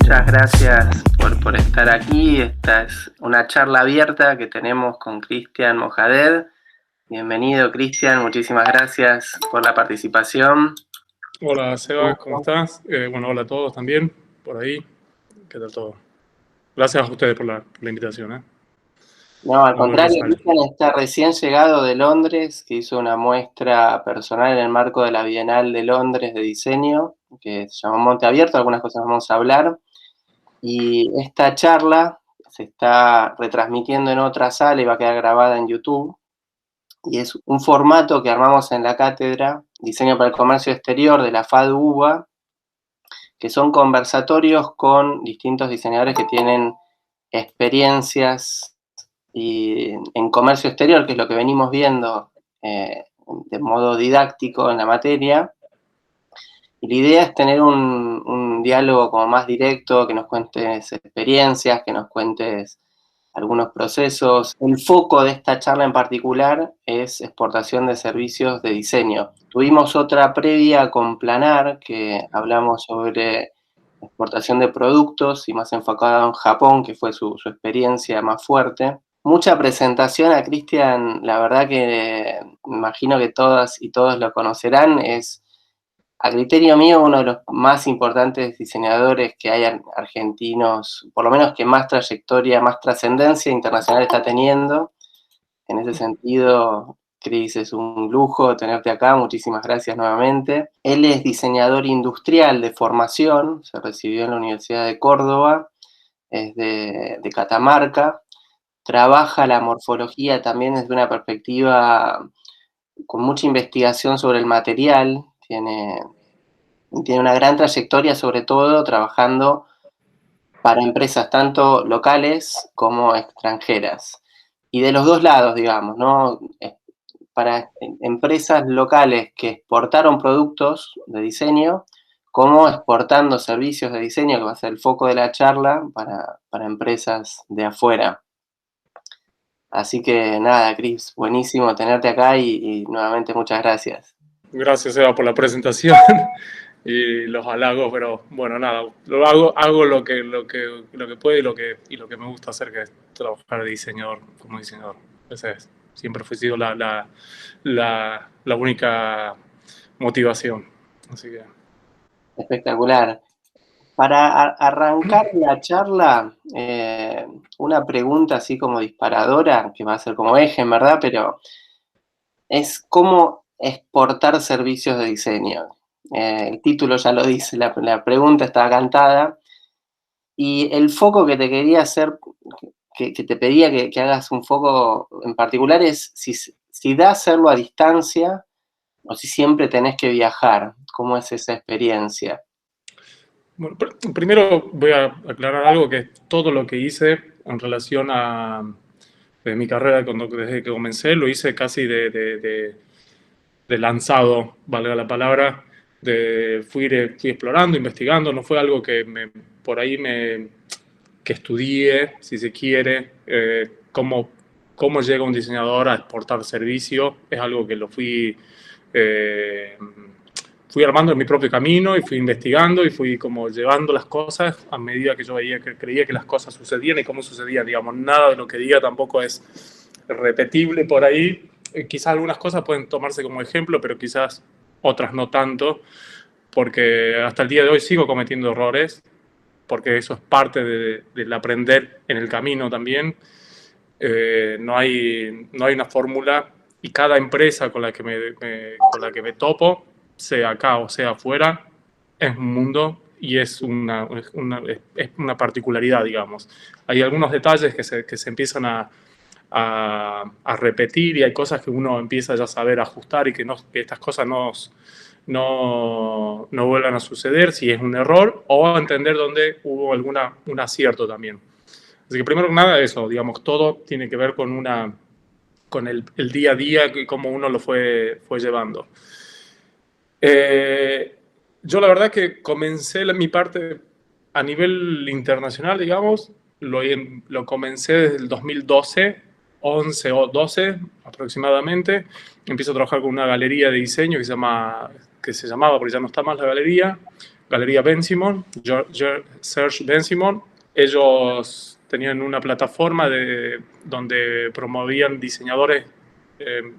muchas gracias por estar aquí. Esta es una charla abierta que tenemos con Cristian Mojaded. Bienvenido, Cristian, muchísimas gracias por la participación. Hola, Seba, ¿cómo estás? Bueno, hola a todos también, por ahí. ¿Qué tal todo? Gracias a ustedes por la invitación, ¿eh? No, al Muy buen contrario, ensayo. Cristian está recién llegado de Londres, que hizo una muestra personal en el marco de la Bienal de Londres de diseño, que se llama Monte Abierto, algunas cosas vamos a hablar. Y esta charla se está retransmitiendo en otra sala y va a quedar grabada en YouTube. Y es un formato que armamos en la cátedra, Diseño para el Comercio Exterior de la FADU-UBA, que son conversatorios con distintos diseñadores que tienen experiencias en comercio exterior, que es lo que venimos viendo de modo didáctico en la materia. Y la idea es tener un diálogo como más directo, que nos cuentes experiencias, que nos cuentes algunos procesos. El foco de esta charla en particular es exportación de servicios de diseño. Tuvimos otra previa con Planar, que hablamos sobre exportación de productos y más enfocado en Japón, que fue su experiencia más fuerte. Mucha presentación a Cristian, la verdad que me imagino que todas y todos lo conocerán, es a criterio mío uno de los más importantes diseñadores que hay argentinos, por lo menos que más trayectoria, más trascendencia internacional está teniendo. En ese sentido, Cris, es un lujo tenerte acá, muchísimas gracias nuevamente. Él es diseñador industrial de formación, se recibió en la Universidad de Córdoba, es de Catamarca, trabaja la morfología también desde una perspectiva con mucha investigación sobre el material, tiene una gran trayectoria, sobre todo trabajando para empresas tanto locales como extranjeras. Y de los dos lados, digamos, ¿no? Para empresas locales que exportaron productos de diseño, como exportando servicios de diseño, que va a ser el foco de la charla, para empresas de afuera. Así que nada, Cris, buenísimo tenerte acá y nuevamente muchas gracias. Gracias, Seba, por la presentación y los halagos, pero bueno, nada, hago lo que puedo y lo que me gusta hacer, que es trabajar de diseñador, como diseñador. Esa es, siempre fue sido la única motivación. Así que... Espectacular. Para arrancar la charla, una pregunta así como disparadora, que va a ser como eje, en verdad, pero es cómo exportar servicios de diseño. El título ya lo dice, la pregunta está cantada. Y el foco que te quería hacer, que te pedía que hagas un foco en particular, es si da hacerlo a distancia o si siempre tenés que viajar. ¿Cómo es esa experiencia? Bueno, primero voy a aclarar algo, que es todo lo que hice en relación a mi carrera desde que comencé, lo hice casi de lanzado, valga la palabra, fui explorando, investigando, no fue algo que que estudié, si se quiere, cómo llega un diseñador a exportar servicio, es algo que lo fui armando en mi propio camino y fui investigando y fui como llevando las cosas a medida que yo creía que las cosas sucedían y cómo sucedían. Digamos, nada de lo que diga tampoco es repetible por ahí. Quizás algunas cosas pueden tomarse como ejemplo, pero quizás otras no tanto, porque hasta el día de hoy sigo cometiendo errores, porque eso es parte del aprender en el camino también. No hay una fórmula y cada empresa con la que me topo, sea acá o sea afuera, es un mundo y es una particularidad, digamos. Hay algunos detalles que se empiezan a repetir y hay cosas que uno empieza ya a saber ajustar y que estas cosas no vuelvan a suceder si es un error, o entender dónde hubo un acierto también. Así que primero que nada eso, digamos, todo tiene que ver con el día a día y cómo uno lo fue llevando. Yo la verdad que comencé mi parte a nivel internacional, digamos, lo comencé desde el 2012, 11 o 12 aproximadamente. Empiezo a trabajar con una galería de diseño que se llamaba, porque ya no está más la galería, Galería Ben Simon, Serge Ben Simon. Ellos tenían una plataforma donde promovían diseñadores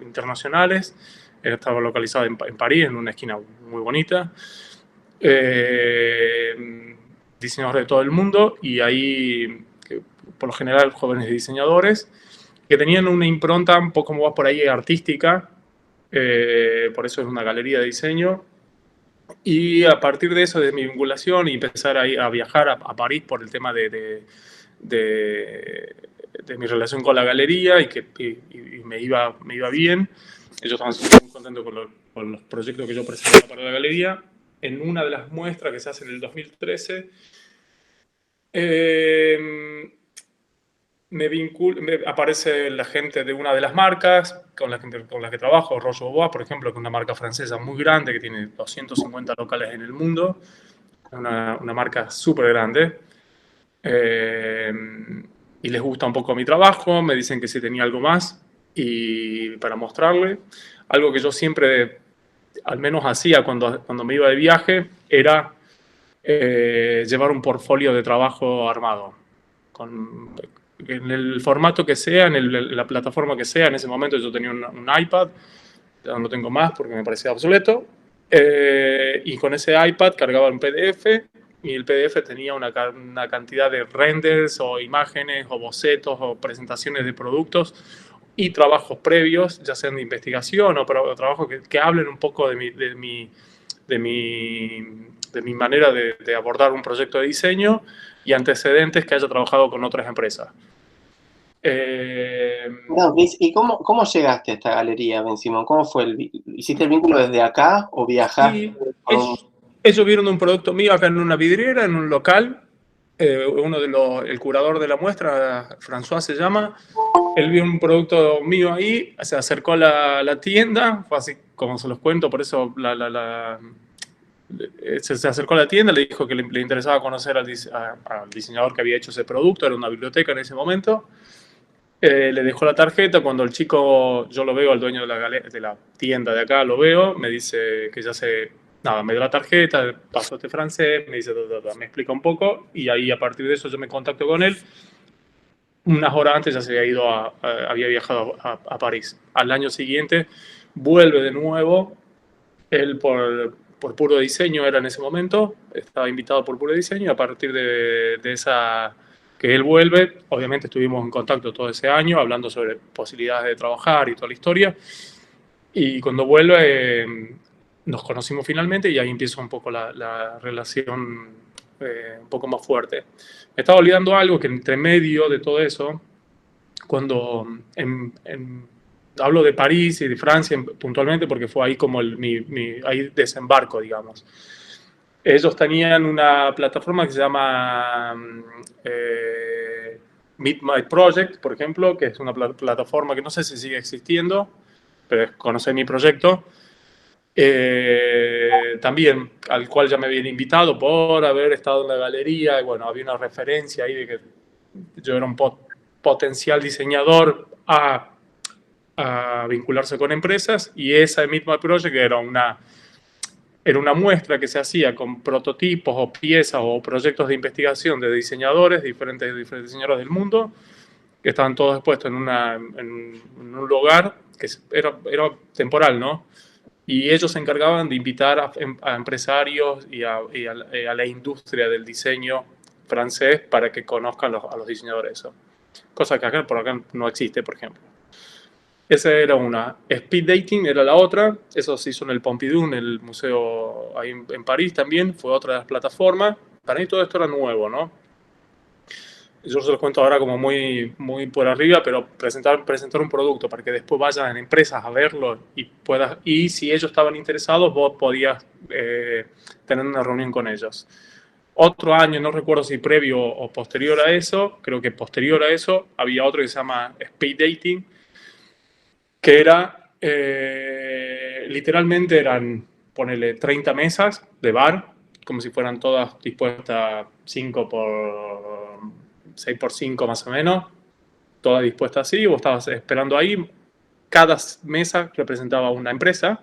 internacionales. Estaba localizado en París, en una esquina muy bonita. Diseñadores de todo el mundo, y ahí, por lo general, jóvenes diseñadores que tenían una impronta un poco más por ahí artística, por eso es una galería de diseño. Y a partir de eso, de mi vinculación y empezar a viajar a París por el tema de mi relación con la galería, y me iba bien. Ellos estaban muy contentos con los proyectos que yo presentaba para la galería. En una de las muestras que se hace en el 2013, aparece la gente de una de las marcas con las que trabajo, Roche Bobois, por ejemplo, que es una marca francesa muy grande que tiene 250 locales en el mundo, una marca súper grande. Y les gusta un poco mi trabajo, me dicen que si tenía algo más y para mostrarle. Algo que yo siempre, al menos hacía cuando me iba de viaje, era llevar un portfolio de trabajo armado, en el formato que sea, en la plataforma que sea. En ese momento yo tenía un iPad, ya no tengo más porque me parecía obsoleto, y con ese iPad cargaba un PDF, y el PDF tenía una cantidad de renders o imágenes o bocetos o presentaciones de productos y trabajos previos, ya sean de investigación o trabajos que hablen un poco de mi manera de abordar un proyecto de diseño, y antecedentes que haya trabajado con otras empresas. No, ¿y cómo llegaste a esta galería, Ben Simon? ¿Cómo fue ¿Hiciste el vínculo desde acá o viajaste Sí, con un... ellos vieron un producto mío acá en una vidriera, en un local. El curador de la muestra, François se llama, él vio un producto mío ahí, se acercó a la tienda, fue así como se los cuento, por eso se acercó a la tienda, le dijo que le interesaba conocer al diseñador que había hecho ese producto, era una biblioteca en ese momento. Le dejó la tarjeta. Cuando el chico, yo lo veo, al dueño de la tienda de acá, lo veo, me dice que nada, me dio la tarjeta, pasó este francés, me dice, me explica un poco, y ahí a partir de eso yo me contacto con él. Unas horas antes ya se había ido había viajado a París. Al año siguiente vuelve de nuevo, él por puro diseño era en ese momento, estaba invitado por puro diseño, y a partir de esa que él vuelve, obviamente estuvimos en contacto todo ese año, hablando sobre posibilidades de trabajar y toda la historia, y cuando vuelve nos conocimos finalmente, y ahí empieza un poco la relación un poco más fuerte. Me estaba olvidando algo, que entre medio de todo eso, cuando hablo de París y de Francia puntualmente, porque fue ahí como ahí desembarco, digamos. Ellos tenían una plataforma que se llama Meet My Project, por ejemplo, que es una plataforma que no sé si sigue existiendo, pero es Conocer mi proyecto. También, al cual ya me habían invitado por haber estado en la galería, y bueno, había una referencia ahí de que yo era un potencial diseñador a vincularse con empresas, y esa Meet My Project era una muestra que se hacía con prototipos o piezas o proyectos de investigación de diseñadores, diferentes diseñadores del mundo, que estaban todos expuestos en un lugar que era temporal, ¿no? Y ellos se encargaban de invitar a empresarios y a la industria del diseño francés para que conozcan a los diseñadores eso. Cosa que por acá no existe, por ejemplo. Esa era una. Speed Dating era la otra. Eso se hizo en el Pompidou, en el museo ahí en París también. Fue otra de las plataformas. Para mí todo esto era nuevo, ¿no? Yo se los cuento ahora como muy, muy por arriba, pero presentar un producto para que después vayan empresas a verlo y si ellos estaban interesados, vos podías tener una reunión con ellos. Otro año, no recuerdo si previo o posterior a eso, creo que posterior a eso, había otro que se llama Speed Dating, que era, literalmente eran, ponele, 30 mesas de bar, como si fueran todas dispuestas 5 por 6 por 5 más o menos, todas dispuestas así, vos estabas esperando ahí, cada mesa representaba una empresa,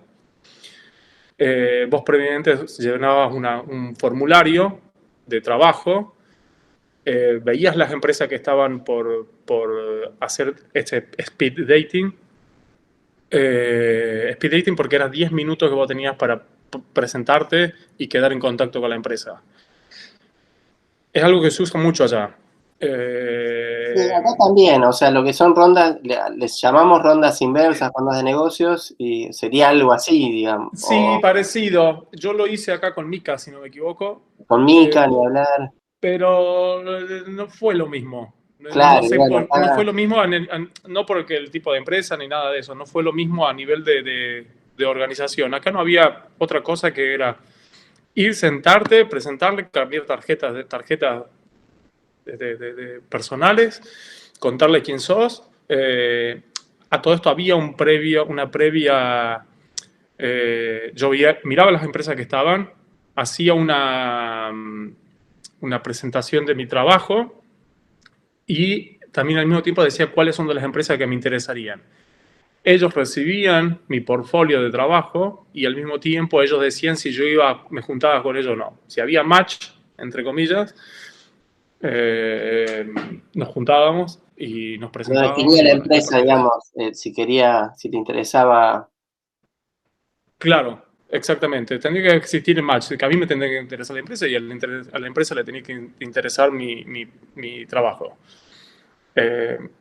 vos previamente llenabas un formulario de trabajo, veías las empresas que estaban por hacer este speed dating. Speed dating porque eran 10 minutos que vos tenías para presentarte y quedar en contacto con la empresa. Es algo que se usa mucho allá. Sí, acá también, o sea, lo que son rondas, les llamamos rondas inversas, rondas de negocios, y sería algo así, digamos. Sí, O parecido. Yo lo hice acá con Mika, si no me equivoco. con Mica, ni hablar. Pero no fue lo mismo. No Claro, sé, bueno, no fue acá lo mismo, no porque el tipo de empresa ni nada de eso, no fue lo mismo a nivel de organización. Acá no había otra cosa que era ir, sentarte, presentarle, cambiar tarjetas de personales, contarle quién sos. A todo esto había una previa. Yo miraba las empresas que estaban, hacía una presentación de mi trabajo y también al mismo tiempo decía cuáles son de las empresas que me interesarían. Ellos recibían mi portfolio de trabajo y al mismo tiempo ellos decían si yo me juntaba con ellos o no. Si había match, entre comillas, nos juntábamos y nos lo presentábamos definía y la bueno, y a empresa, partir de eso. digamos, si te interesaba. Claro, exactamente. Tendría que existir el match, que a mí me tendría que interesar la empresa y a la empresa le tenía que interesar mi trabajo.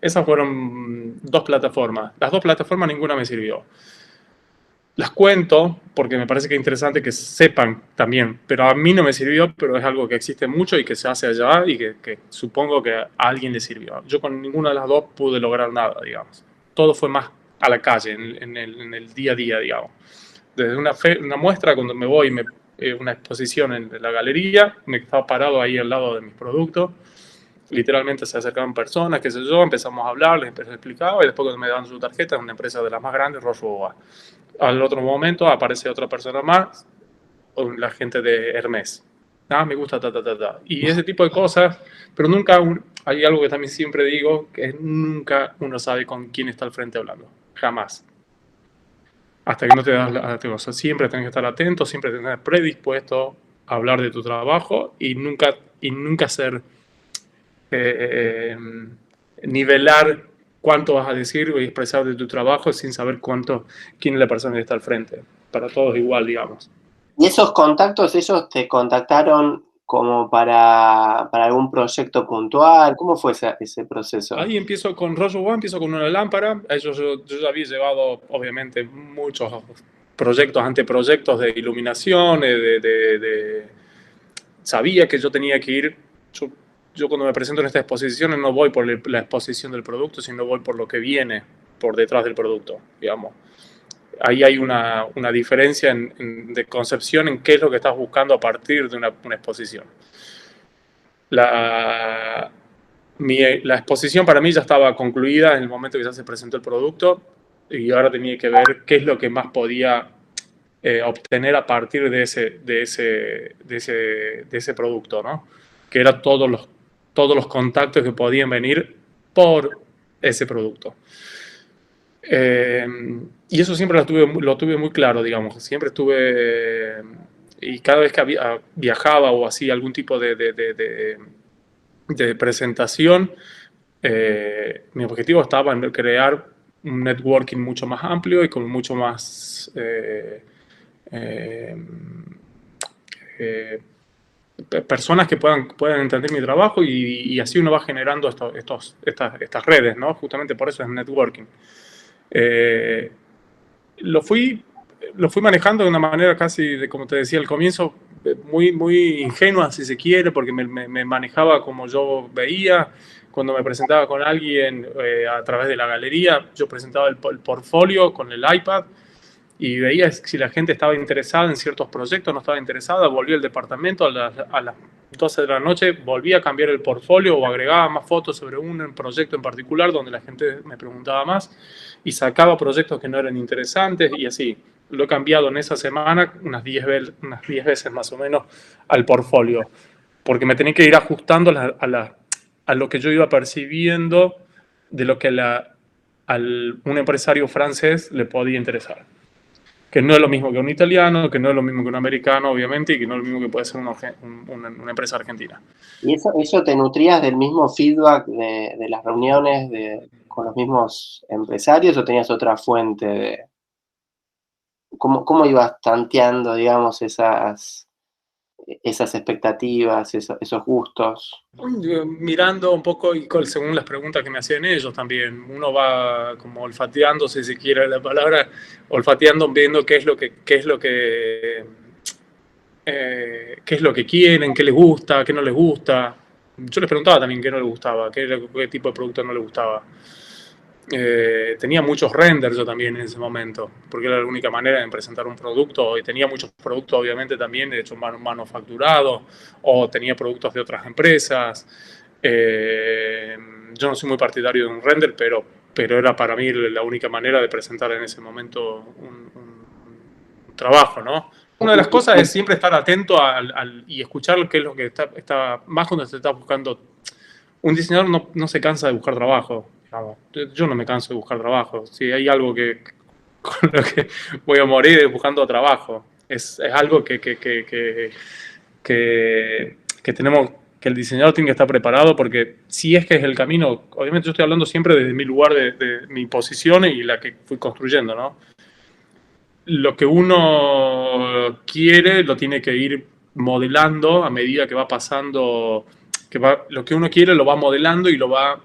Esas fueron dos plataformas. Las dos plataformas ninguna me sirvió. Las cuento porque me parece que es interesante que sepan también, pero a mí no me sirvió, pero es algo que existe mucho y que se hace allá y que supongo que a alguien le sirvió. Yo con ninguna de las dos pude lograr nada, digamos. Todo fue más a la calle, en el día a día, digamos. Desde una muestra, cuando me voy, una exposición en la galería, me estaba parado ahí al lado de mis productos, literalmente se acercaban personas, qué sé yo, empezamos a hablar, les explicaba y después cuando me daban su tarjeta, es una empresa de las más grandes, Roche. Al otro momento aparece otra persona más, la gente de Hermes. Ah, me gusta, Y ese tipo de cosas, pero nunca, hay algo que también siempre digo, que nunca uno sabe con quién está al frente hablando. Jamás. Hasta que no te das la cosa. Siempre tienes que estar atento, siempre tienes que estar predispuesto a hablar de tu trabajo y nunca ser eh, nivelar cuánto vas a decir y expresar de tu trabajo sin saber quién es la persona que está al frente. Para todos igual, digamos. ¿Y esos contactos, ellos te contactaron como para algún proyecto puntual? ¿Cómo fue ese proceso? Ahí empiezo con Rojo One, empiezo con una lámpara. Yo ya había llevado, obviamente, muchos proyectos, anteproyectos de iluminación, sabía que yo tenía que ir. Yo cuando me presento en estas exposiciones no voy por la exposición del producto, sino voy por lo que viene por detrás del producto, digamos. Ahí hay una diferencia de concepción en qué es lo que estás buscando a partir de una exposición. La exposición para mí ya estaba concluida en el momento que ya se presentó el producto y ahora tenía que ver qué es lo que más podía obtener a partir de ese producto, ¿no? Que eran todos los contactos que podían venir por ese producto. Y eso siempre lo tuve muy claro, digamos. Siempre estuve, y cada vez que viajaba o hacía algún tipo de presentación, mi objetivo estaba en crear un networking mucho más amplio y con mucho más eh, personas que puedan entender mi trabajo y así uno va generando estas redes, ¿no? Justamente por eso es networking. Eh, lo fui manejando de una manera casi, como te decía al comienzo, muy, muy ingenua, si se quiere, porque me manejaba como yo veía. Cuando me presentaba con alguien a través de la galería, yo presentaba el portfolio con el iPad y veía si la gente estaba interesada en ciertos proyectos, no estaba interesada, volvía al departamento a las 12 de la noche, volvía a cambiar el portfolio o agregaba más fotos sobre un proyecto en particular donde la gente me preguntaba más y sacaba proyectos que no eran interesantes y así. Lo he cambiado en esa semana unas 10 veces más o menos al portfolio, porque me tenía que ir ajustando a lo que yo iba percibiendo de lo que un empresario francés le podía interesar. que no es lo mismo que un italiano, que no es lo mismo que un americano, obviamente, y que no es lo mismo que puede ser una empresa argentina. ¿Y eso te nutrías del mismo feedback de las reuniones con los mismos empresarios o tenías otra fuente de cómo ibas tanteando, digamos, esas expectativas, esos gustos? Mirando un poco y según las preguntas que me hacían ellos también, uno va como olfateando, si se quiere la palabra, olfateando, viendo qué es lo que quieren, qué les gusta, qué no les gusta. Yo les preguntaba también qué no les gustaba, qué tipo de producto no les gustaba. Tenía muchos renders yo también en ese momento, porque era la única manera de presentar un producto, y tenía muchos productos obviamente también hechos manufacturados, o tenía productos de otras empresas. Yo no soy muy partidario de un render, pero era para mí la única manera de presentar en ese momento un trabajo, ¿no? Una de las cosas es siempre estar atento y escuchar qué es lo que está más cuando se está buscando. Un diseñador no se cansa de buscar trabajo. Digamos. Yo no me canso de buscar trabajo. Si hay algo con lo que voy a morir es buscando trabajo. Es algo que tenemos, que el diseñador tiene que estar preparado, porque si es que es el camino, obviamente yo estoy hablando siempre desde mi lugar, de mi posición y la que fui construyendo, ¿no? Lo que uno quiere lo tiene que ir modelando a medida que va pasando, lo que uno quiere lo va modelando y va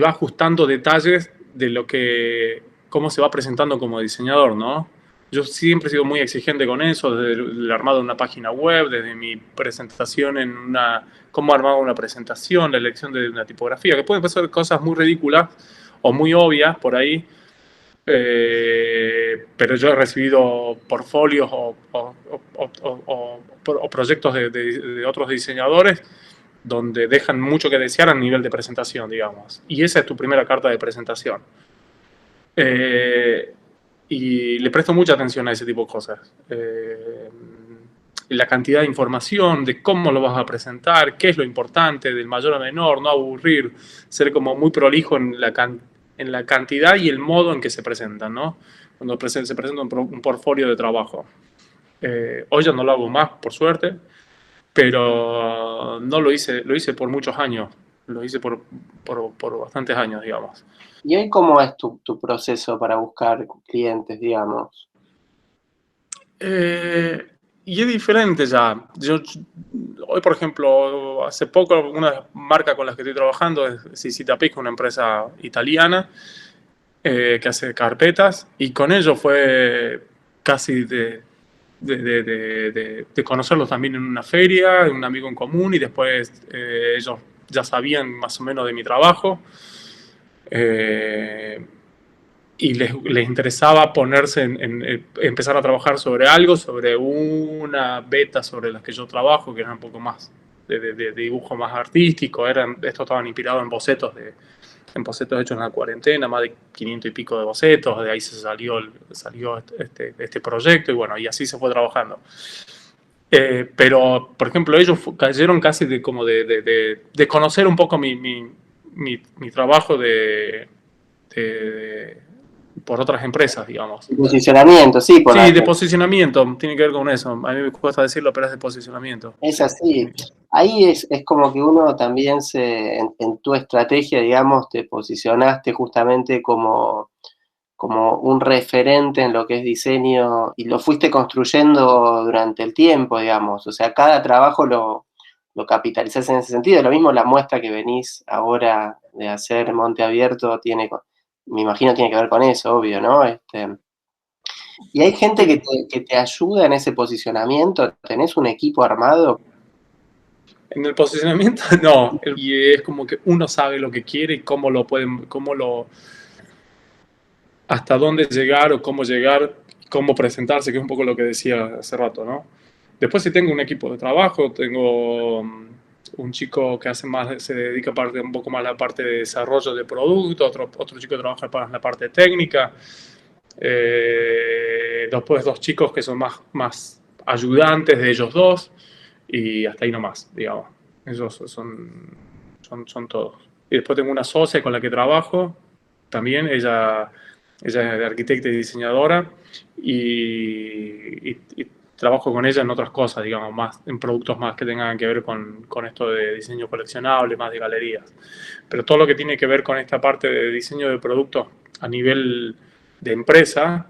ajustando detalles de cómo se va presentando como diseñador, ¿no? Yo siempre he sido muy exigente con eso, desde el armado de una página web, desde mi presentación cómo armaba una presentación, la elección de una tipografía, que pueden ser cosas muy ridículas o muy obvias por ahí, pero yo he recibido portfolios o proyectos de otros diseñadores donde dejan mucho que desear a nivel de presentación, digamos. Y esa es tu primera carta de presentación. Y le presto mucha atención a ese tipo de cosas. La cantidad de información, de cómo lo vas a presentar, qué es lo importante, del mayor a menor, no aburrir, ser como muy prolijo en la cantidad y el modo en que se presentan, ¿no? Cuando se presenta un portfolio de trabajo. Hoy ya no lo hago más, por suerte, pero no lo hice por muchos años, lo hice por bastantes años, digamos. ¿Y hoy cómo es tu proceso para buscar clientes, digamos? Y es diferente ya. Hoy, por ejemplo, hace poco una marca con la que estoy trabajando es Sisitapix, una empresa italiana que hace carpetas, y con ellos fue casi de conocerlos también en una feria, un amigo en común, y después ellos ya sabían más o menos de mi trabajo. Y les interesaba ponerse empezar a trabajar sobre algo, sobre una beta sobre la que yo trabajo, que era un poco más de dibujo más artístico. Estos estaban inspirados en bocetos hechos en la cuarentena, más de 500 y pico de bocetos. De ahí salió este proyecto, y bueno, y así se fue trabajando. Pero, por ejemplo, ellos cayeron casi de conocer un poco mi trabajo por otras empresas, digamos. Posicionamiento, sí, Sí, de posicionamiento, tiene que ver con eso. A mí me cuesta decirlo, pero es de posicionamiento. es así. Ahí es como que uno también en tu estrategia, digamos, te posicionaste justamente como un referente en lo que es diseño y lo fuiste construyendo durante el tiempo, digamos. O sea, cada trabajo lo capitalizás en ese sentido. Lo mismo la muestra que venís ahora de hacer Monte Abierto me imagino tiene que ver con eso, obvio, ¿no? Y hay gente que te ayuda en ese posicionamiento. ¿Tenés un equipo armado? En el posicionamiento, no. Y es como que uno sabe lo que quiere y hasta dónde llegar o cómo llegar, cómo presentarse, que es un poco lo que decía hace rato, ¿no? Después sí tengo un equipo de trabajo, tengo un chico que se dedica un poco más a la parte de desarrollo de producto, otro chico que trabaja para la parte técnica, después dos chicos que son más ayudantes de ellos dos, y hasta ahí nomás, digamos. Ellos son todos. Y después tengo una socia con la que trabajo, también ella Ella es arquitecta y diseñadora y trabajo con ella en otras cosas, digamos, más en productos más que tengan que ver con esto de diseño coleccionable, más de galerías. Pero todo lo que tiene que ver con esta parte de diseño de productos a nivel de empresa,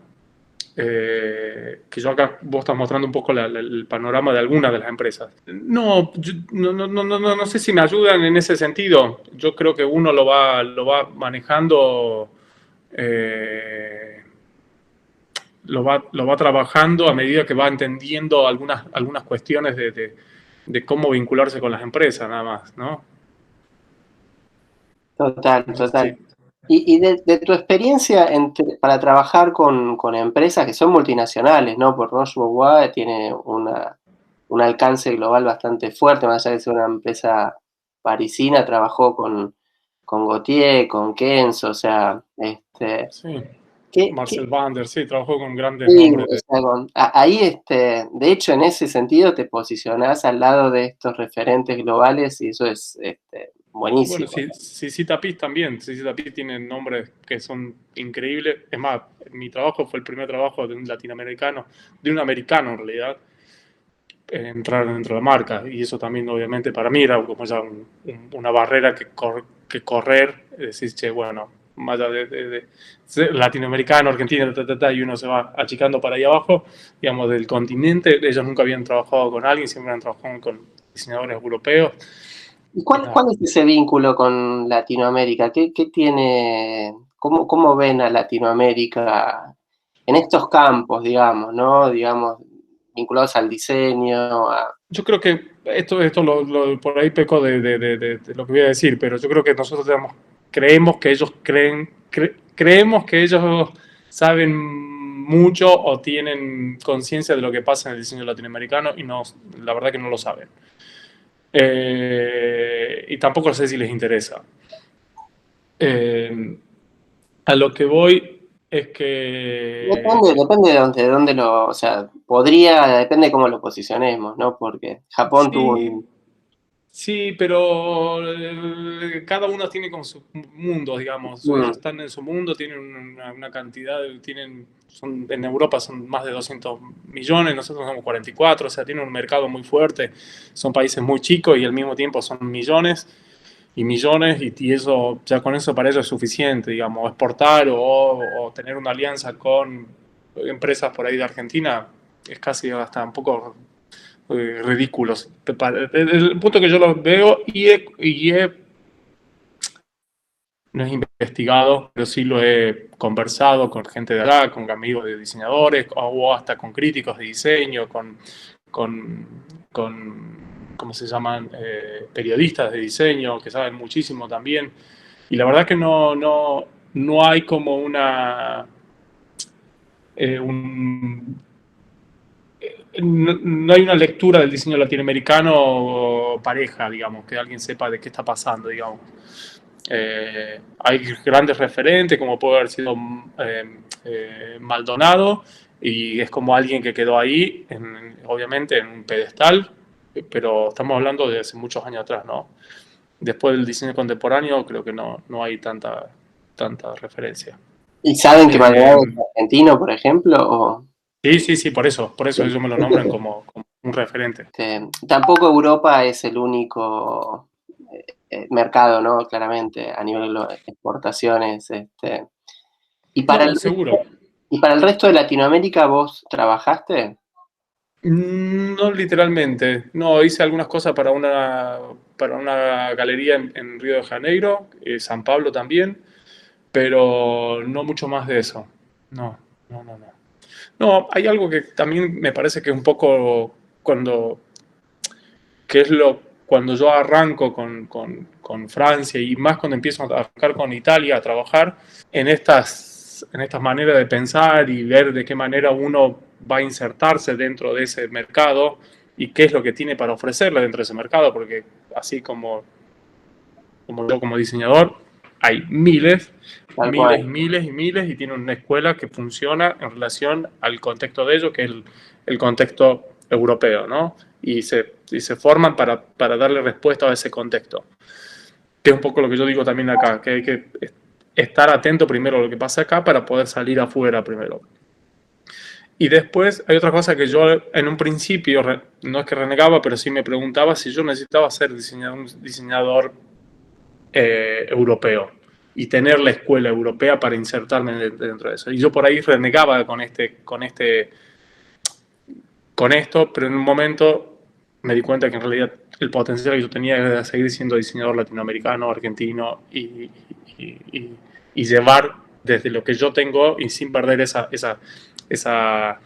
que yo acá vos estás mostrando un poco el panorama de algunas de las empresas. No, no sé si me ayudan en ese sentido. Yo creo que uno lo va manejando, eh, lo va trabajando a medida que va entendiendo algunas cuestiones de cómo vincularse con las empresas, nada más, ¿no? Total, No sé total. si, Y de tu experiencia para trabajar con empresas que son multinacionales, ¿no? Por Roche Bobois tiene un alcance global bastante fuerte, más allá de ser una empresa parisina, trabajó con Gautier, con Kenzo, o sea, sí. ¿qué, Marcel Wander, sí, trabajó con grandes sí, nombres. o sea, ahí, de hecho, en ese sentido te posicionás al lado de estos referentes globales y eso es Bueno, buenísimo. sí, sí, Tapiz también. Sí, Tapiz tiene nombres que son increíbles. Es más, mi trabajo fue el primer trabajo de un latinoamericano, de un americano en realidad, entrar dentro de la marca. Y eso también, obviamente, para mí era como ya una barrera que correr. Decir, che, bueno, más allá de ser latinoamericano, argentino, y uno se va achicando para ahí abajo, digamos, del continente. Ellos nunca habían trabajado con alguien, siempre han trabajado con diseñadores europeos. ¿Y Y cuál nada, es ese vínculo con Latinoamérica? ¿Qué tiene, cómo ven a Latinoamérica en estos campos, digamos, ¿no? Digamos, vinculados al diseño, yo creo que esto por ahí peco de lo que voy a decir, pero yo creo que nosotros creemos que ellos creemos que ellos saben mucho o tienen conciencia de lo que pasa en el diseño latinoamericano y no, la verdad que no lo saben. Y tampoco sé si les interesa. Eh, a lo que voy es que depende de dónde o sea, depende de cómo lo posicionemos, ¿no? Porque Japón tuvo sí. Sí, pero cada uno tiene con sus mundos, digamos. Ellos mm, están en su mundo, tienen una cantidad, en Europa son más de 200 millones, nosotros somos 44, o sea, tienen un mercado muy fuerte, son países muy chicos y al mismo tiempo son millones y millones y eso, ya con eso para ellos es suficiente, digamos, exportar o tener una alianza con empresas por ahí de Argentina es casi hasta un poco ridículos. El punto que yo los veo no he investigado, pero sí lo he conversado con gente de acá, con amigos de diseñadores, o hasta con críticos de diseño, con, con ¿cómo se llaman? Periodistas de diseño que saben muchísimo también. Y la verdad que no hay como un no hay una lectura del diseño latinoamericano pareja, digamos, que alguien sepa de qué está pasando, digamos. Hay grandes referentes, como puede haber sido Maldonado, y es como alguien que quedó ahí, obviamente, en un pedestal, pero estamos hablando de hace muchos años atrás, ¿no? Después del diseño contemporáneo, creo que no hay tanta referencia. ¿Y saben que Eh, Maldonado es argentino, por ejemplo? O, sí, por eso ellos me lo nombran como un referente. tampoco Europa es el único mercado, ¿no? Claramente, a nivel de exportaciones. Y para No, el, seguro. y para el resto de Latinoamérica, ¿vos trabajaste? No literalmente. No, hice algunas cosas para una galería en Río de Janeiro, San Pablo también, pero no mucho más de eso. No, no. No, hay algo que también me parece que un poco cuando, que es cuando yo arranco con Francia y más cuando empiezo a trabajar con Italia, a trabajar en estas maneras de pensar y ver de qué manera uno va a insertarse dentro de ese mercado y qué es lo que tiene para ofrecerle dentro de ese mercado, porque así como yo como diseñador, hay miles, Tal miles y cual. miles y miles y tiene una escuela que funciona en relación al contexto de ellos, que es el contexto europeo, ¿no? Y se forman para darle respuesta a ese contexto. Que es un poco lo que yo digo también acá, que hay que estar atento primero a lo que pasa acá para poder salir afuera primero. Y después hay otra cosa que yo en un principio, no es que renegaba, pero sí me preguntaba si yo necesitaba ser un diseñador europeo y tener la escuela europea para insertarme dentro de eso. Y yo por ahí renegaba con esto, pero en un momento me di cuenta que en realidad el potencial que yo tenía era seguir siendo diseñador latinoamericano, argentino y llevar desde lo que yo tengo y sin perder esa, esa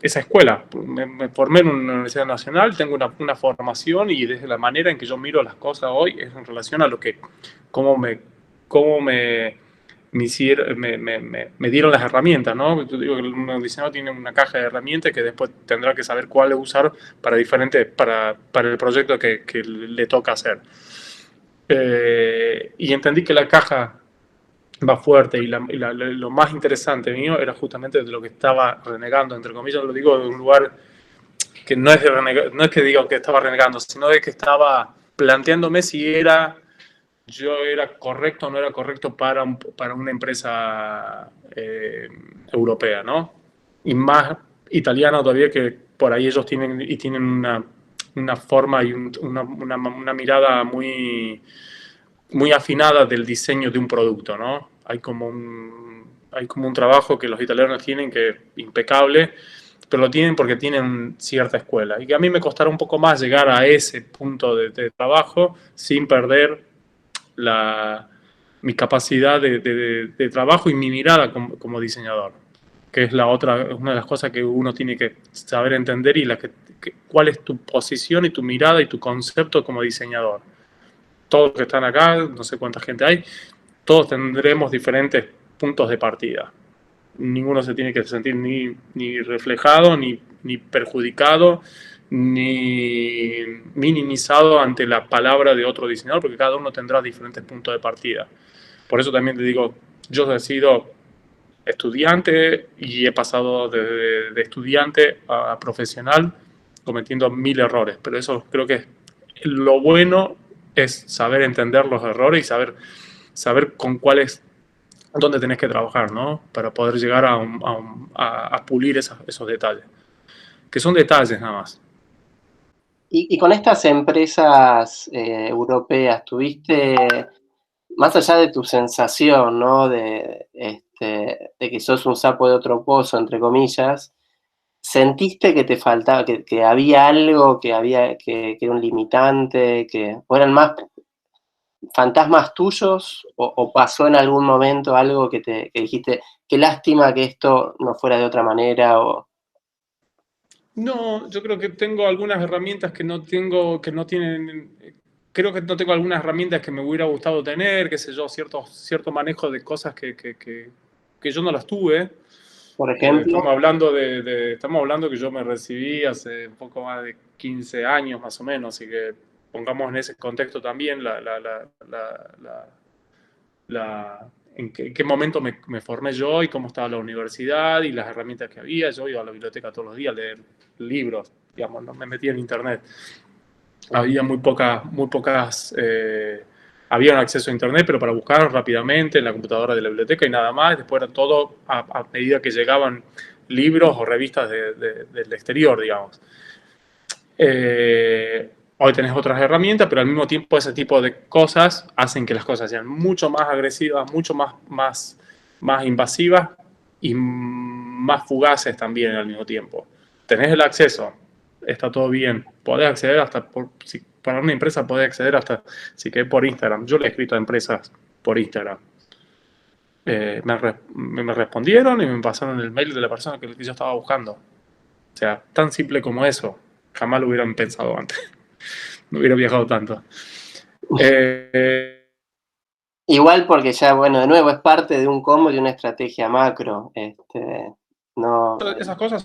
escuela. Me formé en una universidad nacional, tengo una formación y desde la manera en que yo miro las cosas hoy es en relación a lo que, cómo me dieron las herramientas, ¿no? Yo digo que un diseñador tiene una caja de herramientas que después tendrá que saber cuál usar para el proyecto que le toca hacer. Y entendí que la caja va fuerte y lo más interesante mío era justamente de lo que estaba renegando, entre comillas, lo digo de un lugar que no es, no es que diga que estaba renegando, sino de que estaba planteándome si yo era correcto o no era correcto para una empresa europea, ¿no? Y más italiana todavía, que por ahí ellos tienen una forma y una mirada muy afinada del diseño de un producto, ¿no? Hay como un trabajo que los italianos tienen que es impecable, pero lo tienen porque tienen cierta escuela. Y que a mí me costará un poco más llegar a ese punto de trabajo sin perder mi capacidad de trabajo y mi mirada como diseñador, que es una de las cosas que uno tiene que saber entender y cuál es tu posición y tu mirada y tu concepto como diseñador. Todos los que están acá, no sé cuánta gente hay, todos tendremos diferentes puntos de partida. Ninguno se tiene que sentir ni reflejado, ni perjudicado, ni minimizado ante la palabra de otro diseñador, porque cada uno tendrá diferentes puntos de partida. Por eso también te digo, yo he sido estudiante y he pasado de estudiante a profesional cometiendo 1000 errores, pero eso creo que lo bueno es saber entender los errores y saber con cuáles, dónde tenés que trabajar, ¿no? Para poder llegar a pulir esos detalles, que son detalles nada más. Y con estas empresas europeas, ¿tuviste, más allá de tu sensación, ¿no? De que sos un sapo de otro pozo, entre comillas, ¿sentiste que te faltaba, que había algo, que era un limitante, o eran más fantasmas tuyos, o pasó en algún momento algo que dijiste, qué lástima que esto no fuera de otra manera? No, yo creo que tengo algunas herramientas que no tengo, que no tienen, creo que no tengo algunas herramientas que me hubiera gustado tener, qué sé yo, cierto manejo de cosas que yo no las tuve. Por ejemplo. Estamos hablando que yo me recibí hace un poco más de 15 años más o menos, así que pongamos en ese contexto también en qué momento me formé yo y cómo estaba la universidad y las herramientas que había. Yo iba a la biblioteca todos los días a leer libros, digamos, no me metía en internet. Había había un acceso a internet, pero para buscar rápidamente en la computadora de la biblioteca y nada más. Después era todo a medida que llegaban libros o revistas del exterior, digamos. Hoy tenés otras herramientas, pero al mismo tiempo ese tipo de cosas hacen que las cosas sean mucho más agresivas, mucho más invasivas y más fugaces también al mismo tiempo. Tenés el acceso, está todo bien, podés acceder si para una empresa podés acceder hasta, si querés, por Instagram. Yo le he escrito a empresas por Instagram. Me respondieron y me pasaron el mail de la persona que yo estaba buscando. O sea, tan simple como eso. Jamás lo hubieran pensado antes. No hubiera viajado tanto. Igual porque ya, bueno, de nuevo, es parte de un combo y una estrategia macro. No, Esas cosas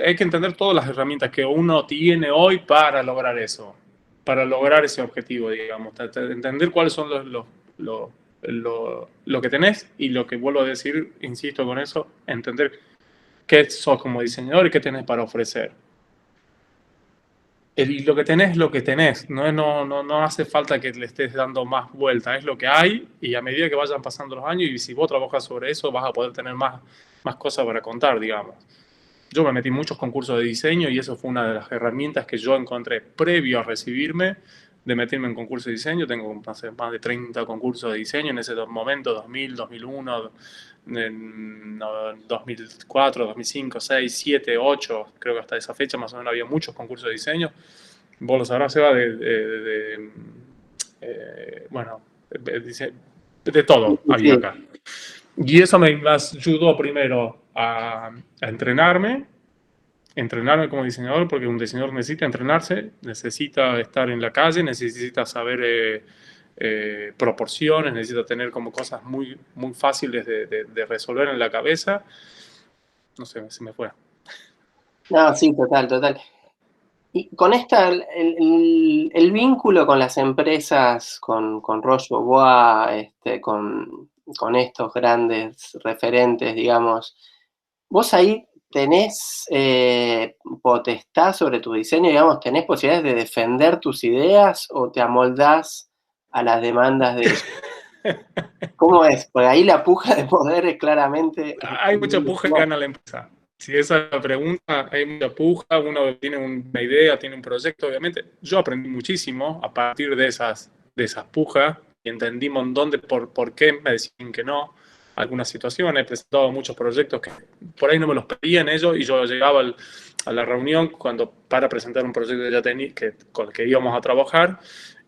hay que entender todas las herramientas que uno tiene hoy para lograr eso, para lograr ese objetivo, digamos. Entender cuáles son lo que tenés y lo que vuelvo a decir, insisto con eso, entender qué sos como diseñador y qué tenés para ofrecer. lo que tenés es lo que tenés, no hace falta que le estés dando más vuelta, es lo que hay y a medida que vayan pasando los años y si vos trabajas sobre eso vas a poder tener más cosas para contar, digamos. Yo me metí en muchos concursos de diseño y eso fue una de las herramientas que yo encontré previo a recibirme de meterme en concursos de diseño. Tengo no sé, más de 30 concursos de diseño en ese momento, 2000, 2001, 2004, 2005, 6, 7, 8, creo que hasta esa fecha más o menos había muchos concursos de diseño. Vos lo sabrás, Seba, bueno, de todo había Sí. acá. Y eso me ayudó primero a entrenarme como diseñador, porque un diseñador necesita entrenarse, necesita estar en la calle, necesita saber proporciones, necesita tener como cosas muy fáciles de resolver en la cabeza. No sé, se me fue. No, sí, total, total. Y con esta, el vínculo con las empresas, con Roche Bobois, con estos grandes referentes, digamos, vos ahí tenés potestad sobre tu diseño, digamos, tenés posibilidades de defender tus ideas o te amoldás a las demandas de ellos. ¿Cómo es? Porque ahí la puja de poder es claramente. Hay mucha puja que gana la empresa. Si esa es la pregunta, hay mucha puja, uno tiene una idea, tiene un proyecto, obviamente. Yo aprendí muchísimo a partir de esas pujas y entendí un montón de por qué me decían que no. Algunas situaciones, he presentado muchos proyectos que por ahí no me los pedían ellos y yo llegaba a la reunión para presentar un proyecto que ya tenía, con el que íbamos a trabajar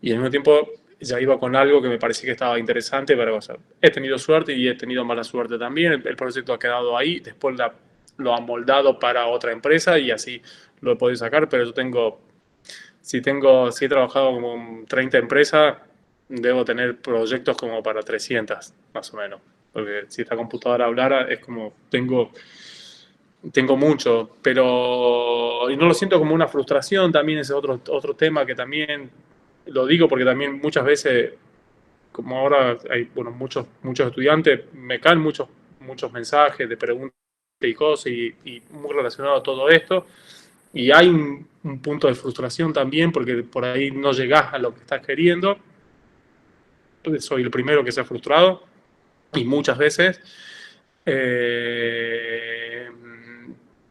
y al mismo tiempo ya iba con algo que me parecía que estaba interesante, pero o sea, he tenido suerte y he tenido mala suerte también. El proyecto ha quedado ahí, después lo han moldado para otra empresa y así lo he podido sacar, pero yo si he trabajado como en 30 empresas, debo tener proyectos como para 300, más o menos. Porque si esta computadora hablara, es como, tengo mucho, pero y no lo siento como una frustración, también ese otro tema que también lo digo porque también muchas veces, como ahora hay bueno, muchos estudiantes, me caen muchos mensajes de preguntas y cosas y muy relacionado a todo esto. Y hay un punto de frustración también porque por ahí no llegás a lo que estás queriendo. Soy el primero que se ha frustrado y muchas veces. Eh,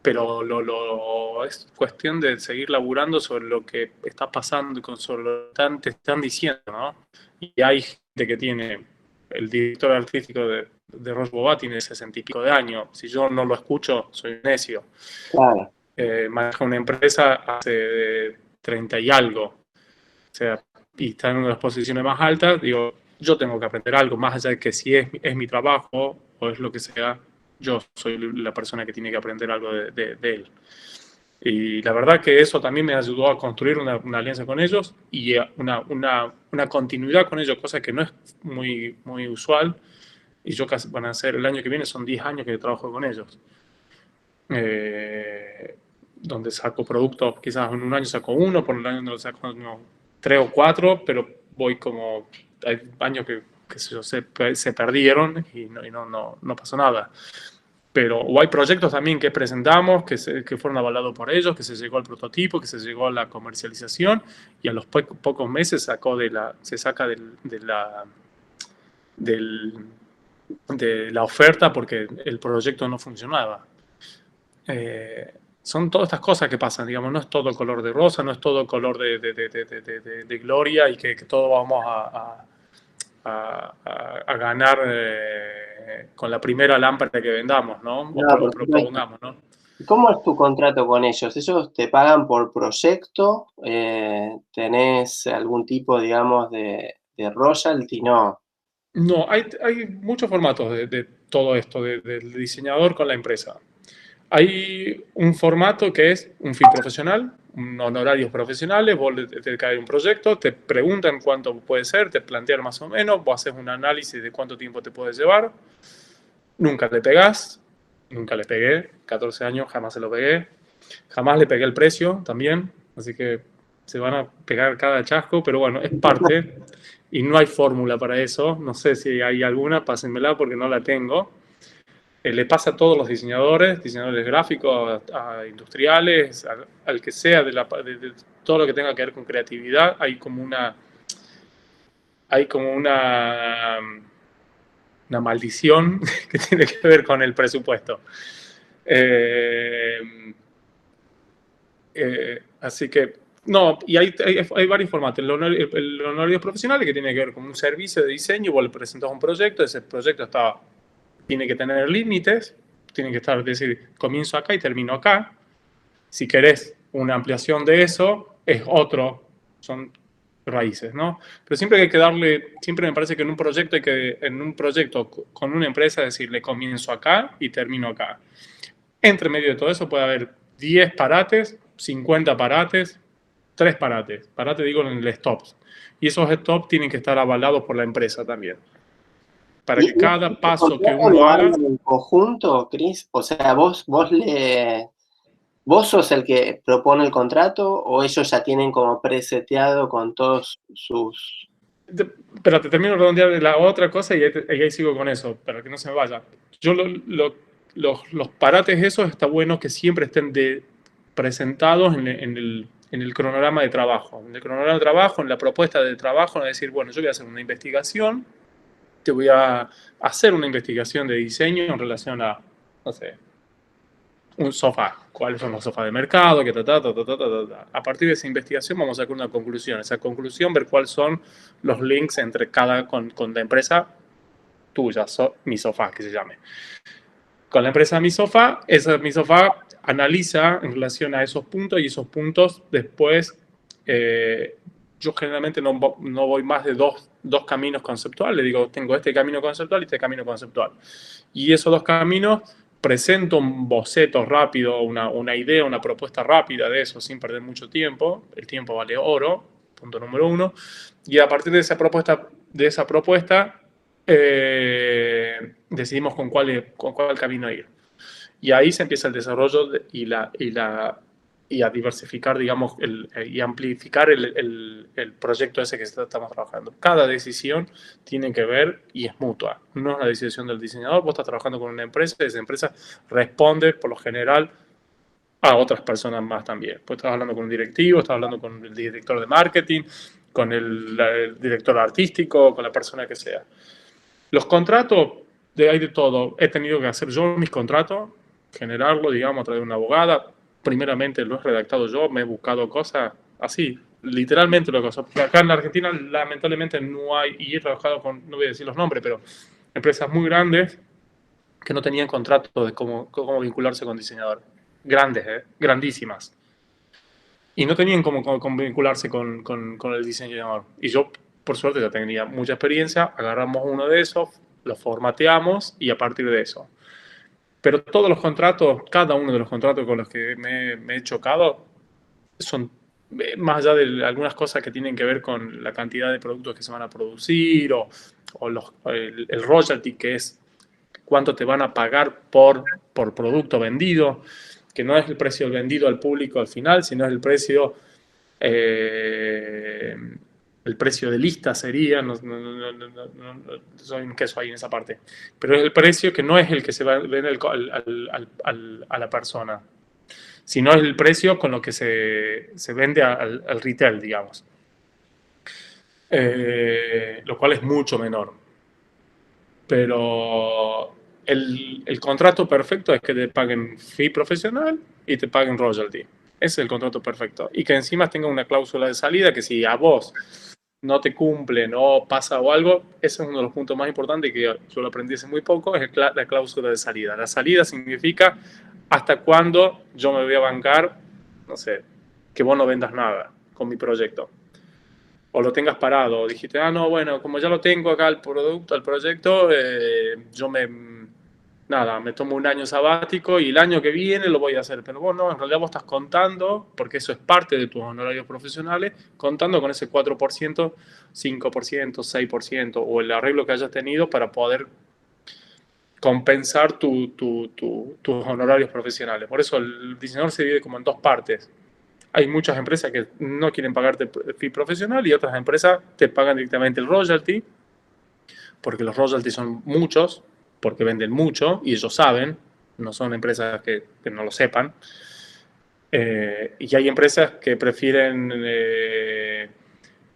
pero es cuestión de seguir laburando sobre lo que está pasando y sobre lo que te están diciendo, ¿no? Y hay gente que tiene, el director artístico de Roche Bobat tiene 60 y pico de años. Si yo no lo escucho, soy necio. Claro. Maneja una empresa hace 30 y algo. O sea, y está en una de las posiciones más altas, digo, yo tengo que aprender algo, más allá de que si es mi trabajo o es lo que sea, yo soy la persona que tiene que aprender algo de él. Y la verdad que eso también me ayudó a construir una alianza con ellos y una continuidad con ellos, cosa que no es muy usual. Y yo casi van a ser el año que viene, son 10 años que trabajo con ellos. Donde saco productos, quizás en un año saco uno, por el año no saco uno, 3 o 4, pero voy como, hay años que se perdieron y no pasó nada. Pero o hay proyectos también que presentamos, que fueron avalados por ellos, que se llegó al prototipo, que se llegó a la comercialización y a los pocos meses se saca del, de la oferta porque el proyecto no funcionaba. Son todas estas cosas que pasan, digamos, no es todo color de rosa, no es todo color de gloria y que todos vamos a ganar con la primera lámpara que vendamos, ¿no? O No, por supuesto. propongamos, ¿no? ¿Cómo es tu contrato con ellos? ¿Ellos te pagan por proyecto? ¿Tenés algún tipo, digamos, de royalty? No. No, hay muchos formatos de todo esto, del diseñador con la empresa. Hay un formato que es un fee profesional, honorarios profesionales, vos te cae un proyecto, te preguntan cuánto puede ser, te plantean más o menos, vos haces un análisis de cuánto tiempo te puede llevar, nunca le pegás, nunca le pegué, 14 años jamás se lo pegué, jamás le pegué el precio también, así que se van a pegar cada chasco, pero bueno, es parte y no hay fórmula para eso, no sé si hay alguna, pásenmela porque no la tengo. le pasa a todos los diseñadores gráficos, a industriales, al que sea, de todo lo que tenga que ver con creatividad, hay como una maldición que tiene que ver con el presupuesto. Así que, no, y hay varios formatos. El honorario profesional, que tiene que ver con un servicio de diseño, vos le presentás un proyecto, ese proyecto tiene que tener límites, tiene que estar, es decir, comienzo acá y termino acá. Si querés una ampliación de eso, son raíces, ¿no? Pero siempre hay que siempre me parece que en un proyecto con una empresa, decirle comienzo acá y termino acá. Entre medio de todo eso puede haber 10 parates, 50 parates, 3 parates. Parate digo en el stops. Y esos stops tienen que estar avalados por la empresa también. Para que cada paso que uno haga... en conjunto, Cris? O sea, ¿vos sos el que propone el contrato o ellos ya tienen como preseteado con todos sus... Pero te termino de redondear la otra cosa y ahí sigo con eso, para que no se me vaya. Yo los parates esos está bueno que siempre estén presentados en el cronograma de trabajo. En el cronograma de trabajo, en la propuesta de trabajo, es decir, bueno, yo voy a hacer una investigación, te voy a hacer una investigación de diseño en relación a, no sé, un sofá. ¿Cuáles son los sofás de mercado? A partir de esa investigación vamos a sacar una conclusión. Esa conclusión, ver cuáles son los links entre con la empresa tuya, Mi Sofá, que se llame. Con la empresa Mi Sofá analiza en relación a esos puntos y esos puntos después yo generalmente no voy más de dos caminos conceptuales. Le digo, tengo este camino conceptual y este camino conceptual. Y esos dos caminos presento un boceto rápido, una idea, una propuesta rápida de eso sin perder mucho tiempo. El tiempo vale oro, punto número 1. Y a partir de esa propuesta decidimos con cuál camino ir. Y ahí se empieza el desarrollo y a diversificar, digamos, y amplificar el proyecto ese que estamos trabajando. Cada decisión tiene que ver y es mutua. No es una decisión del diseñador. Vos estás trabajando con una empresa y esa empresa responde, por lo general, a otras personas más también. Pues estás hablando con un directivo, estás hablando con el director de marketing, con el director artístico, con la persona que sea. Los contratos, hay de todo. He tenido que hacer yo mis contratos, generarlo, digamos, a través de una abogada. Primeramente lo he redactado yo, me he buscado cosas así, literalmente lo he cosas. Acá en la Argentina, lamentablemente, no hay, y he trabajado con, no voy a decir los nombres, pero empresas muy grandes que no tenían contrato de cómo vincularse con diseñadores. Grandes, grandísimas. Y no tenían cómo vincularse con el diseñador. Y yo, por suerte, ya tenía mucha experiencia, agarramos uno de esos, lo formateamos y a partir de eso. Pero todos los contratos, cada uno de los contratos con los que me he chocado, son más allá de algunas cosas que tienen que ver con la cantidad de productos que se van a producir o el royalty, que es cuánto te van a pagar por producto vendido, que no es el precio vendido al público al final, sino es el precio de lista sería, no soy un queso ahí en esa parte, pero es el precio que no es el que se va a vender a la persona, sino es el precio con lo que se vende al retail, digamos. Lo cual es mucho menor. Pero el contrato perfecto es que te paguen fee profesional y te paguen royalty. Ese es el contrato perfecto. Y que encima tenga una cláusula de salida que si a vos no te cumple, no pasa o algo, ese es uno de los puntos más importantes que yo lo aprendí hace muy poco, es la cláusula de salida. La salida significa hasta cuándo yo me voy a bancar, no sé, que vos no vendas nada con mi proyecto. O lo tengas parado, o dijiste, no, bueno, como ya lo tengo acá el proyecto, yo me tomo un año sabático y el año que viene lo voy a hacer. Pero vos no, en realidad vos estás contando, porque eso es parte de tus honorarios profesionales, contando con ese 4%, 5%, 6% o el arreglo que hayas tenido para poder compensar tus honorarios profesionales. Por eso el diseñador se divide como en dos partes. Hay muchas empresas que no quieren pagarte fee profesional y otras empresas te pagan directamente el royalty, porque los royalties son muchos, porque venden mucho y ellos saben, no son empresas que no lo sepan. Y hay empresas que prefieren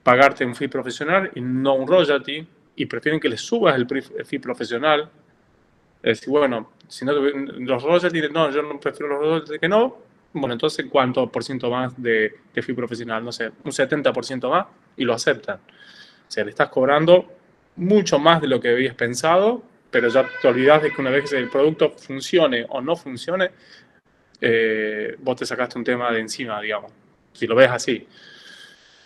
pagarte un fee profesional y no un royalty, y prefieren que les subas el fee profesional. Es decir, bueno, si no los royalties, no, yo no prefiero los royalties que no. Bueno, entonces, ¿cuánto por ciento más de fee profesional? No sé, un 70% más, y lo aceptan. O sea, le estás cobrando mucho más de lo que habías pensado, pero ya te olvidas de que una vez que el producto funcione o no funcione, vos te sacaste un tema de encima, digamos. Si lo ves así.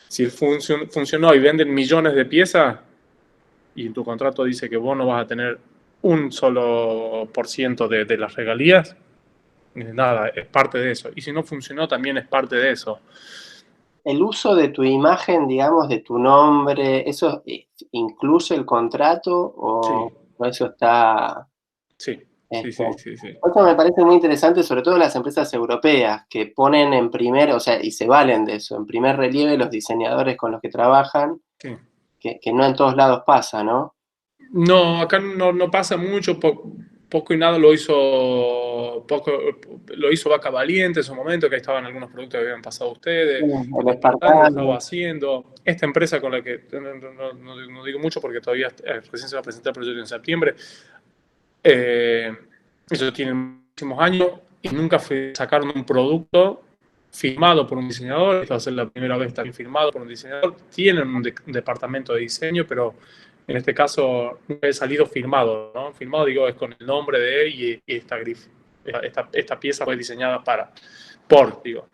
Si funcionó y venden millones de piezas y en tu contrato dice que vos no vas a tener un solo por ciento de las regalías, nada, es parte de eso. Y si no funcionó, también es parte de eso. El uso de tu imagen, digamos, de tu nombre, ¿eso incluye el contrato o Sí, eso está? sí, sí, Este, sí, sí, sí. Eso me parece muy interesante, sobre todo las empresas europeas, que ponen en primer, o sea, y se valen de eso, en primer relieve los diseñadores con los que trabajan, Sí. que no en todos lados pasa, ¿no? No, acá no pasa mucho, poco y nada lo hizo Vaca Valiente en su momento, que ahí estaban algunos productos que habían pasado a ustedes, El el Espartano lo estaba espartano. haciendo, esta empresa con la que no digo mucho porque todavía recién se va a presentar el proyecto en septiembre, ellos tienen muchísimos años y nunca sacaron un producto firmado por un diseñador. Esta va a ser la primera vez también firmado por un diseñador. Tienen un departamento de diseño, pero en este caso nunca he salido firmado, ¿no? Firmado, digo, es con el nombre de él y esta grif. Esta pieza fue diseñada digo.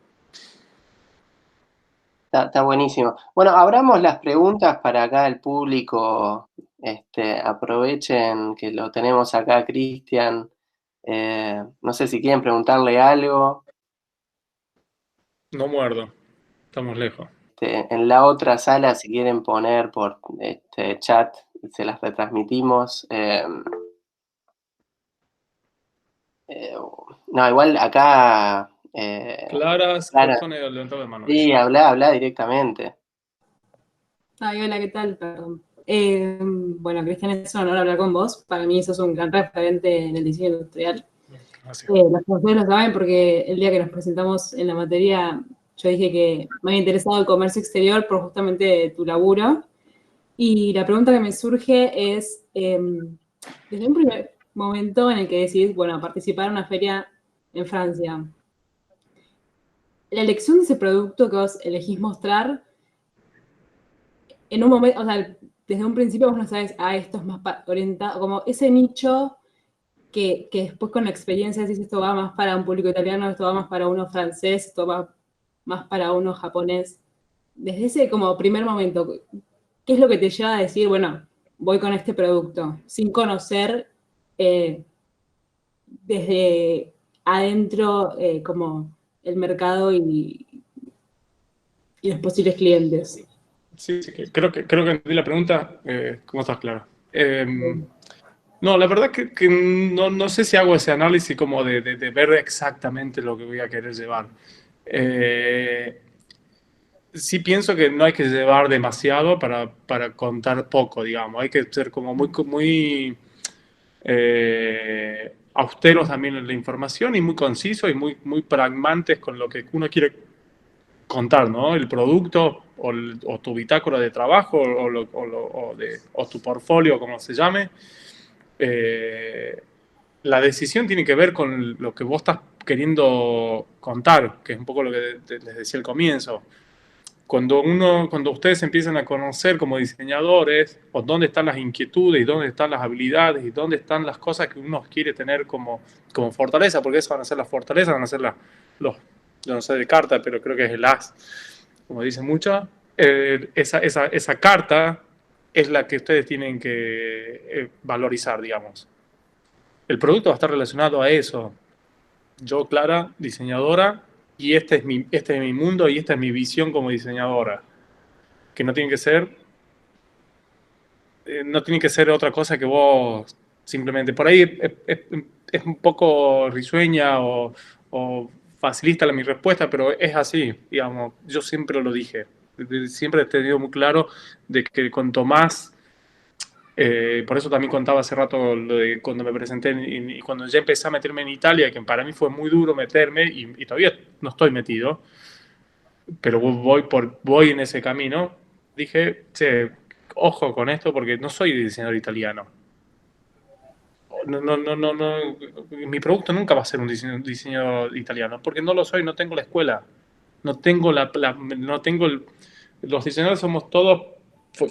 Está buenísimo. Bueno, abramos las preguntas para acá el público, aprovechen que lo tenemos acá, Cristian. No sé si quieren preguntarle algo. No muerdo, estamos lejos. En la otra sala, si quieren poner por chat, se las retransmitimos. Eh, no, igual acá. Clara Clara, Scotone levantó la mano, sí, dice. habla directamente. Ay, hola, ¿qué tal? Perdón. Bueno, Cristian, es un honor hablar con vos. Para mí sos un gran referente en el diseño industrial. Gracias. Los profesores lo saben porque el día que nos presentamos en la materia, yo dije que me había interesado el comercio exterior por justamente tu laburo. Y la pregunta que me surge es, desde un primer momento en el que decidís, bueno, participar en una feria en Francia, la elección de ese producto que vos elegís mostrar, en un momento, o sea, desde un principio vos no sabes, esto es más orientado, como ese nicho que después con la experiencia decís, esto va más para un público italiano, esto va más para uno francés, esto va más para uno japonés. Desde ese como primer momento, ¿qué es lo que te lleva a decir, bueno, voy con este producto, sin conocer desde adentro como el mercado y los posibles clientes? Sí, creo que entendí la pregunta. ¿Cómo estás, Clara? No, la verdad que no sé si hago ese análisis como de ver exactamente lo que voy a querer llevar. Sí pienso que no hay que llevar demasiado para contar poco, digamos. Hay que ser como muy austeros también en la información y muy concisos y muy pragmantes con lo que uno quiere contar, ¿no? El producto o tu bitácora de trabajo o tu portfolio, como se llame. La decisión tiene que ver con lo que vos estás queriendo contar, que es un poco lo que les decía al comienzo. Cuando ustedes empiezan a conocer como diseñadores, o dónde están las inquietudes, y dónde están las habilidades, y dónde están las cosas que uno quiere tener como fortaleza, porque esas van a ser las fortalezas, van a ser los, yo no sé de carta, pero creo que es el as, como dicen muchos. Esa carta es la que ustedes tienen que valorizar, digamos. El producto va a estar relacionado a eso. Yo, Clara, diseñadora, y este es mi mundo y esta es mi visión como diseñadora, que no tiene que ser otra cosa que vos simplemente. Por ahí es un poco risueña o facilista mi respuesta, pero es así, digamos, yo siempre lo dije, siempre he tenido muy claro de que cuanto más Por eso también contaba hace rato lo de cuando me presenté y cuando ya empecé a meterme en Italia, que para mí fue muy duro meterme y todavía no estoy metido, pero voy en ese camino. Dije, che, ojo con esto porque no soy diseñador italiano. No, mi producto nunca va a ser un diseño italiano porque no lo soy, no tengo la escuela, no tengo no tengo los diseñadores somos todos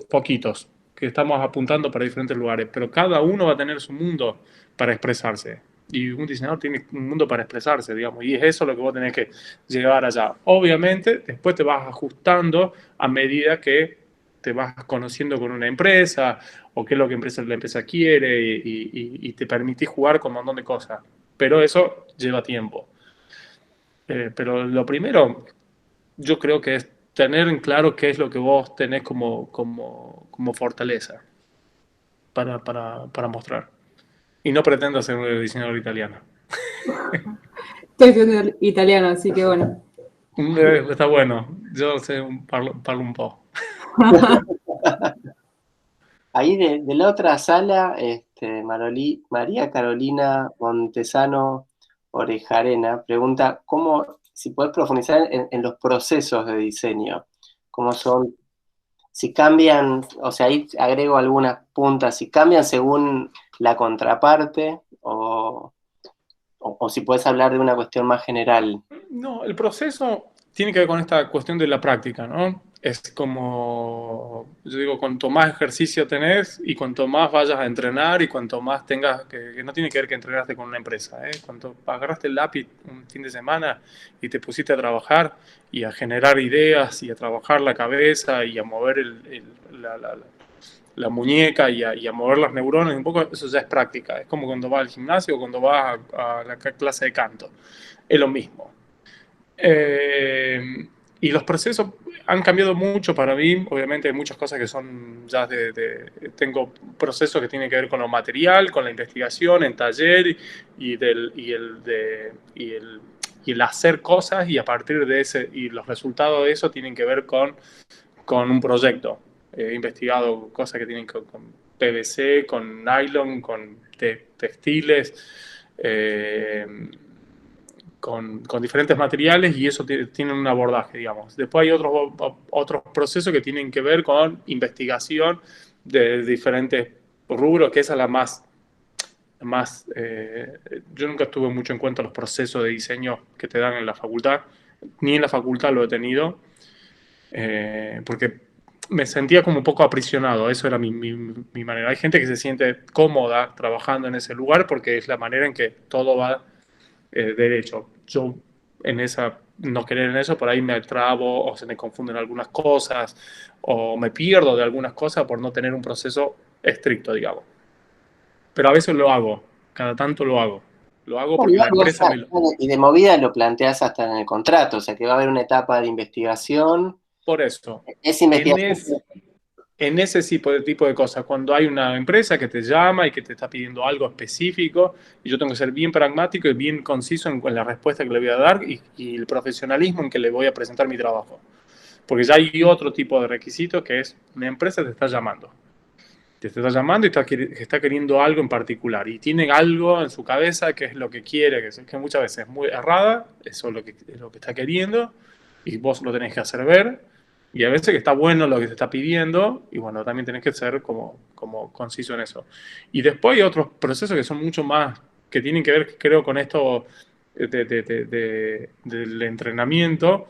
poquitos que estamos apuntando para diferentes lugares, pero cada uno va a tener su mundo para expresarse. Y un diseñador tiene un mundo para expresarse, digamos, y es eso lo que vos tenés que llevar allá. Obviamente, después te vas ajustando a medida que te vas conociendo con una empresa o qué es lo que la empresa quiere y te permitís jugar con un montón de cosas. Pero eso lleva tiempo. Pero lo primero, yo creo que es tener en claro qué es lo que vos tenés como fortaleza para mostrar. Y no pretendo ser un diseñador italiano. Estoy estudiando italiano, así que bueno. Está bueno. Yo sé, parlo un poco. Ahí de la otra sala, María Carolina Montesano Orejarena pregunta si puedes profundizar en los procesos de diseño, cómo son, si cambian, o sea, ahí agrego algunas puntas, si cambian según la contraparte o si puedes hablar de una cuestión más general. No, el proceso tiene que ver con esta cuestión de la práctica, ¿no? Es como, yo digo, cuanto más ejercicio tenés y cuanto más vayas a entrenar y cuanto más tengas, que no tiene que ver que entrenaste con una empresa, ¿eh? Cuanto agarraste el lápiz un fin de semana y te pusiste a trabajar y a generar ideas y a trabajar la cabeza y a mover la muñeca y a mover las neuronas, un poco eso ya es práctica. Es como cuando vas al gimnasio o cuando vas a la clase de canto. Es lo mismo. Y los procesos han cambiado mucho para mí. Obviamente hay muchas cosas que son ya tengo procesos que tienen que ver con lo material, con la investigación en taller y el hacer cosas y a partir de ese y los resultados de eso tienen que ver con un proyecto. He investigado cosas que tienen con PVC, con nylon, con textiles. Con diferentes materiales y eso tiene un abordaje, digamos. Después hay otros procesos que tienen que ver con investigación de diferentes rubros, que esa es la más yo nunca tuve mucho en cuenta los procesos de diseño que te dan en la facultad, ni en la facultad lo he tenido, porque me sentía como un poco aprisionado, eso era mi manera. Hay gente que se siente cómoda trabajando en ese lugar porque es la manera en que todo va derecho. Yo no querer en eso, por ahí me trabo o se me confunden algunas cosas o me pierdo de algunas cosas por no tener un proceso estricto, digamos. Pero a veces lo hago, cada tanto lo hago. Lo hago porque la empresa me lo... Y de movida lo planteas hasta en el contrato, o sea que va a haber una etapa de investigación. Por eso, Es investigación. en ese tipo de cosas, cuando hay una empresa que te llama y que te está pidiendo algo específico, y yo tengo que ser bien pragmático y bien conciso en la respuesta que le voy a dar y el profesionalismo en que le voy a presentar mi trabajo. Porque ya hay otro tipo de requisito que es una empresa te está llamando. Te está llamando y está queriendo algo en particular. Y tiene algo en su cabeza que es lo que quiere, que muchas veces es muy errada, eso es lo que está queriendo, y vos lo tenés que hacer ver. Y a veces que está bueno lo que te está pidiendo, y bueno, también tenés que ser como conciso en eso. Y después hay otros procesos que son mucho más, que tienen que ver, creo, con esto del entrenamiento,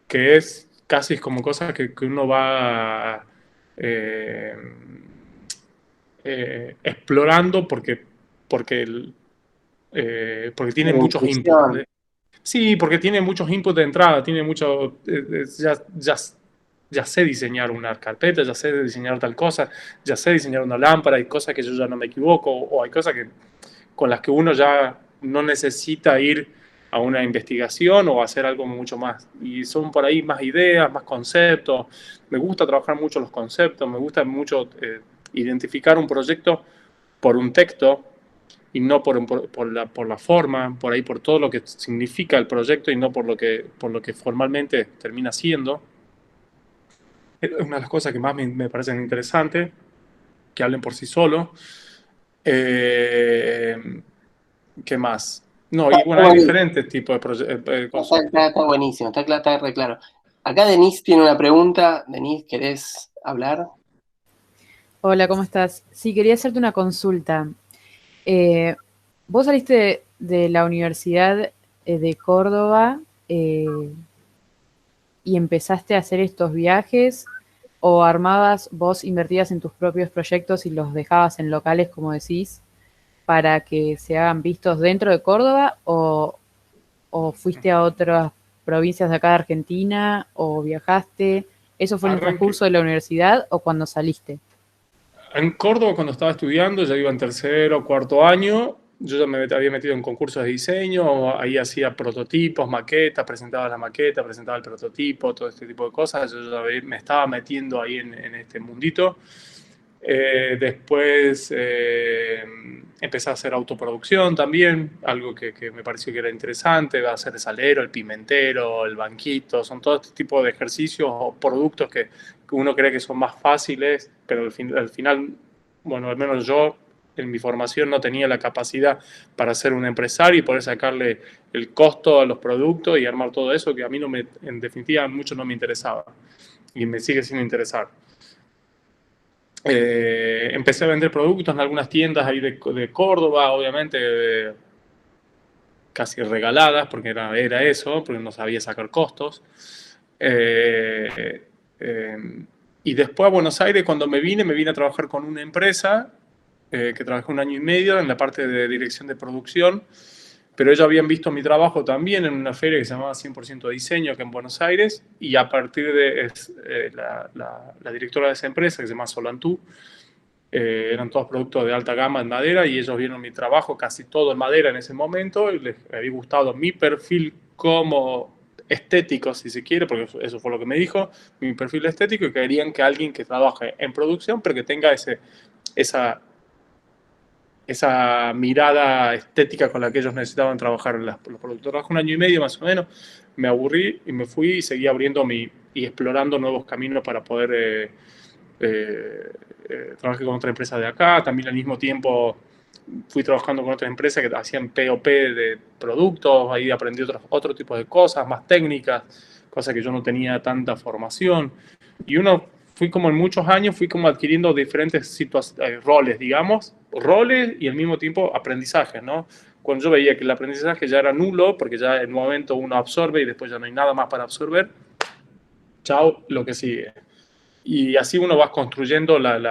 que es casi como cosas que uno va eh, explorando porque tiene muchos inputs. Sí, porque tiene muchos inputs de entrada, tiene mucho, ya sé diseñar una carpeta, ya sé diseñar tal cosa, ya sé diseñar una lámpara, hay cosas que yo ya no me equivoco, o hay cosas con las que uno ya no necesita ir a una investigación o hacer algo mucho más. Y son por ahí más ideas, más conceptos. Me gusta trabajar mucho los conceptos, me gusta mucho identificar un proyecto por un texto y no por la forma, por ahí por todo lo que significa el proyecto y no por lo que formalmente termina siendo. Es una de las cosas que más me parecen interesantes. que hablen por sí solos. ¿Qué más? No, y bueno, hay diferentes tipos de cosas. Está buenísimo, está re claro. Acá Denise tiene una pregunta. Denise, ¿querés hablar? Hola, ¿cómo estás? Sí, quería hacerte una consulta. Vos saliste de la Universidad de Córdoba y empezaste a hacer estos viajes, o armabas, vos invertías en tus propios proyectos y los dejabas en locales, como decís, para que se hagan vistos dentro de Córdoba, o fuiste a otras provincias de acá de Argentina, o viajaste. ¿Eso fue en el transcurso de la universidad o cuando saliste? En Córdoba, cuando estaba estudiando, ya iba en tercero o cuarto año, yo ya me había metido en concursos de diseño, ahí hacía prototipos, maquetas, presentaba la maqueta, presentaba el prototipo, todo este tipo de cosas. Yo ya me estaba metiendo ahí en este mundito. Después empecé a hacer autoproducción también, algo que me pareció que era interesante, hacer el salero, el pimentero, el banquito, son todo este tipo de ejercicios o productos que uno cree que son más fáciles, pero al final, bueno, al menos yo en mi formación no tenía la capacidad para ser un empresario y poder sacarle el costo a los productos y armar todo eso, que a mí en definitiva mucho no me interesaba y me sigue sin interesar. Empecé a vender productos en algunas tiendas ahí de Córdoba, obviamente casi regaladas, porque era eso, porque no sabía sacar costos. Y después a Buenos Aires, cuando me vine a trabajar con una empresa que trabajé 1 año y medio en la parte de dirección de producción, pero ellos habían visto mi trabajo también en una feria que se llamaba 100% Diseño, acá en Buenos Aires, y a partir de la directora de esa empresa, que se llama Solantú, eran todos productos de alta gama en madera, y ellos vieron mi trabajo casi todo en madera en ese momento, y les había gustado mi perfil como estético, si se quiere, porque eso fue lo que me dijo, mi perfil estético, y querían que alguien que trabaje en producción, pero que tenga esa mirada estética con la que ellos necesitaban trabajar en los productos. Trabajé 1 año y medio más o menos, me aburrí y me fui y seguí abriendo y explorando nuevos caminos para poder trabajé con otra empresa de acá, también al mismo tiempo fui trabajando con otras empresas que hacían POP de productos, ahí aprendí otro tipo de cosas, más técnicas, cosas que yo no tenía tanta formación. Y fui como en muchos años, fui como adquiriendo diferentes roles, digamos, roles y al mismo tiempo aprendizajes, ¿no? Cuando yo veía que el aprendizaje ya era nulo, porque ya en un momento uno absorbe y después ya no hay nada más para absorber, chao, lo que sigue. Y así uno va construyendo la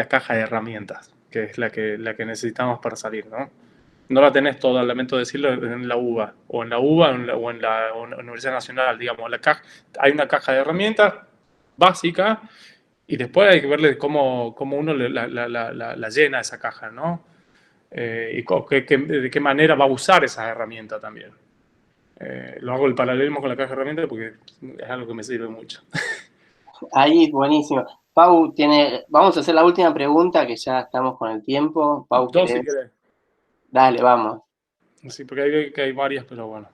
caja de herramientas, que es la que necesitamos para salir, ¿no? No la tenés toda, lamento decirlo, en la UBA, o en la UBA o en la Universidad Nacional, digamos. Hay una caja de herramientas básica y después hay que verle cómo uno la llena esa caja, ¿no? Y de qué manera va a usar esas herramientas también. Lo hago el paralelismo con la caja de herramientas porque es algo que me sirve mucho. Ahí, buenísimo. Pau vamos a hacer la última pregunta, que ya estamos con el tiempo. Pau, Dos, ¿querés? si querés. Dale, vamos. Sí, porque hay varias, pero bueno.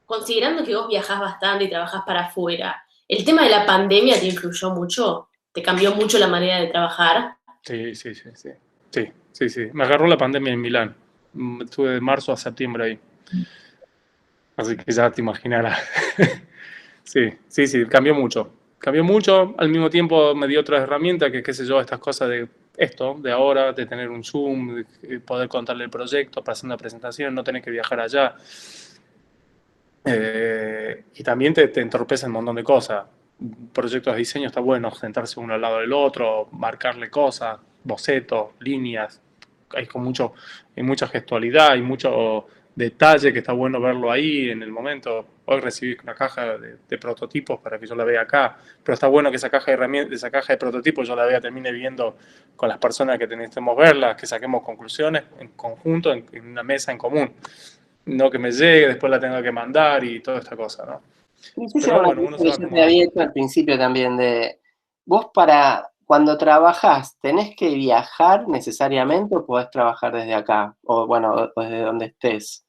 Considerando que vos viajás bastante y trabajás para afuera, ¿el tema de la pandemia te influyó mucho? ¿Te cambió mucho la manera de trabajar? Sí. Me agarró la pandemia en Milán. Estuve de marzo a septiembre ahí. Así que ya te imaginarás. Sí, cambió mucho. Cambió mucho, al mismo tiempo me dio otras herramientas, que qué sé yo, estas cosas de ahora, de tener un Zoom, de poder contarle el proyecto, para hacer una presentación, no tener que viajar allá. Y también te entorpece un montón de cosas. Proyectos de diseño está bueno, sentarse uno al lado del otro, marcarle cosas, bocetos, líneas. Hay mucha gestualidad, hay mucho detalle que está bueno verlo ahí en el momento. Hoy recibí una caja de prototipos para que yo la vea acá, pero está bueno que esa caja de prototipos yo la termine viendo con las personas que necesitemos verlas, que saquemos conclusiones en conjunto, en una mesa en común. No que me llegue, después la tenga que mandar y toda esta cosa, ¿no? Pero bueno, uno se va acomodando. Te había hecho al principio también vos cuando trabajás, ¿tenés que viajar necesariamente o podés trabajar desde acá? O bueno, desde donde estés.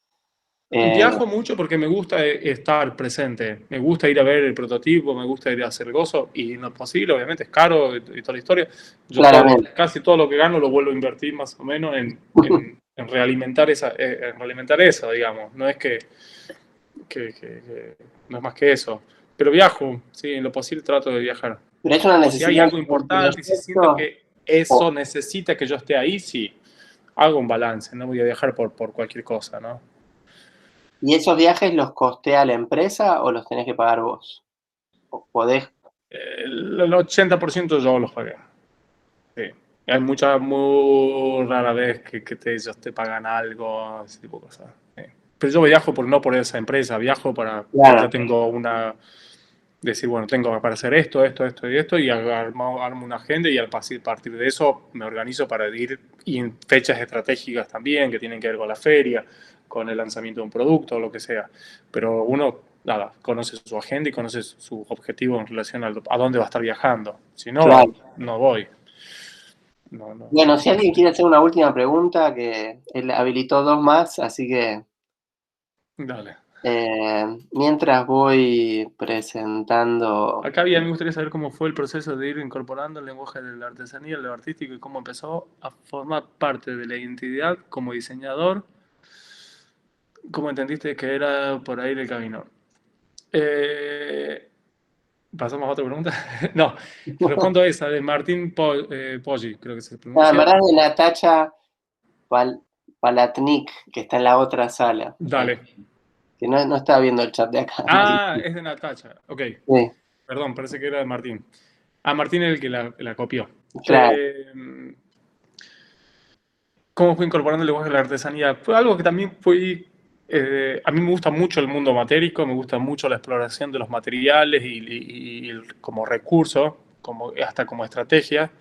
Viajo mucho porque me gusta estar presente, me gusta ir a ver el prototipo, me gusta ir a hacer gozo, y no es posible, obviamente, es caro y toda la historia. Yo Claramente. casi todo lo que gano lo vuelvo a invertir más o menos en realimentar eso, digamos. No es no es más que eso. Pero viajo, sí, en lo posible trato de viajar. Pero es una O si hay necesidad algo de importante y si siento proyecto. que eso necesita que yo esté ahí, sí, hago un balance, no voy a viajar por cualquier cosa, ¿no? ¿Y esos viajes los costea la empresa o los tenés que pagar vos? ¿O podés? El 80% yo los pagué. Sí. Hay muy rara vez que ellos te pagan algo, ese tipo de cosas. Sí. Pero yo viajo no por esa empresa, viajo porque Claro. ya tengo decir, bueno, tengo para hacer esto y esto, y armo una agenda, y a partir de eso me organizo para ir, y en fechas estratégicas también, que tienen que ver con la feria, con el lanzamiento de un producto, lo que sea. Pero uno, nada, conoce su agenda y conoce su objetivo en relación a dónde va a estar viajando. Si no, Claro. no voy. No. Bueno, si alguien quiere hacer una última pregunta, que él habilitó 2 más, así que Dale. mientras voy presentando. Acá me gustaría saber cómo fue el proceso de ir incorporando el lenguaje de la artesanía, lo artístico, y cómo empezó a formar parte de la identidad como diseñador. ¿Cómo entendiste que era por ahí el camino? ¿Pasamos a otra pregunta? No, respondo a esa, de Martín Poggi, creo que se En pronuncia. verdad de Natacha Palatnik, que está en la otra sala. Dale. Que no estaba viendo el chat de acá. Es de Natacha. Ok. Sí, Perdón, parece que era de Martín. Martín es el que la copió. claro. ¿Cómo fui incorporando el lenguaje de la artesanía? Fue algo que también a mí me gusta mucho el mundo matérico, me gusta mucho la exploración de los materiales y como recurso, hasta como estrategia.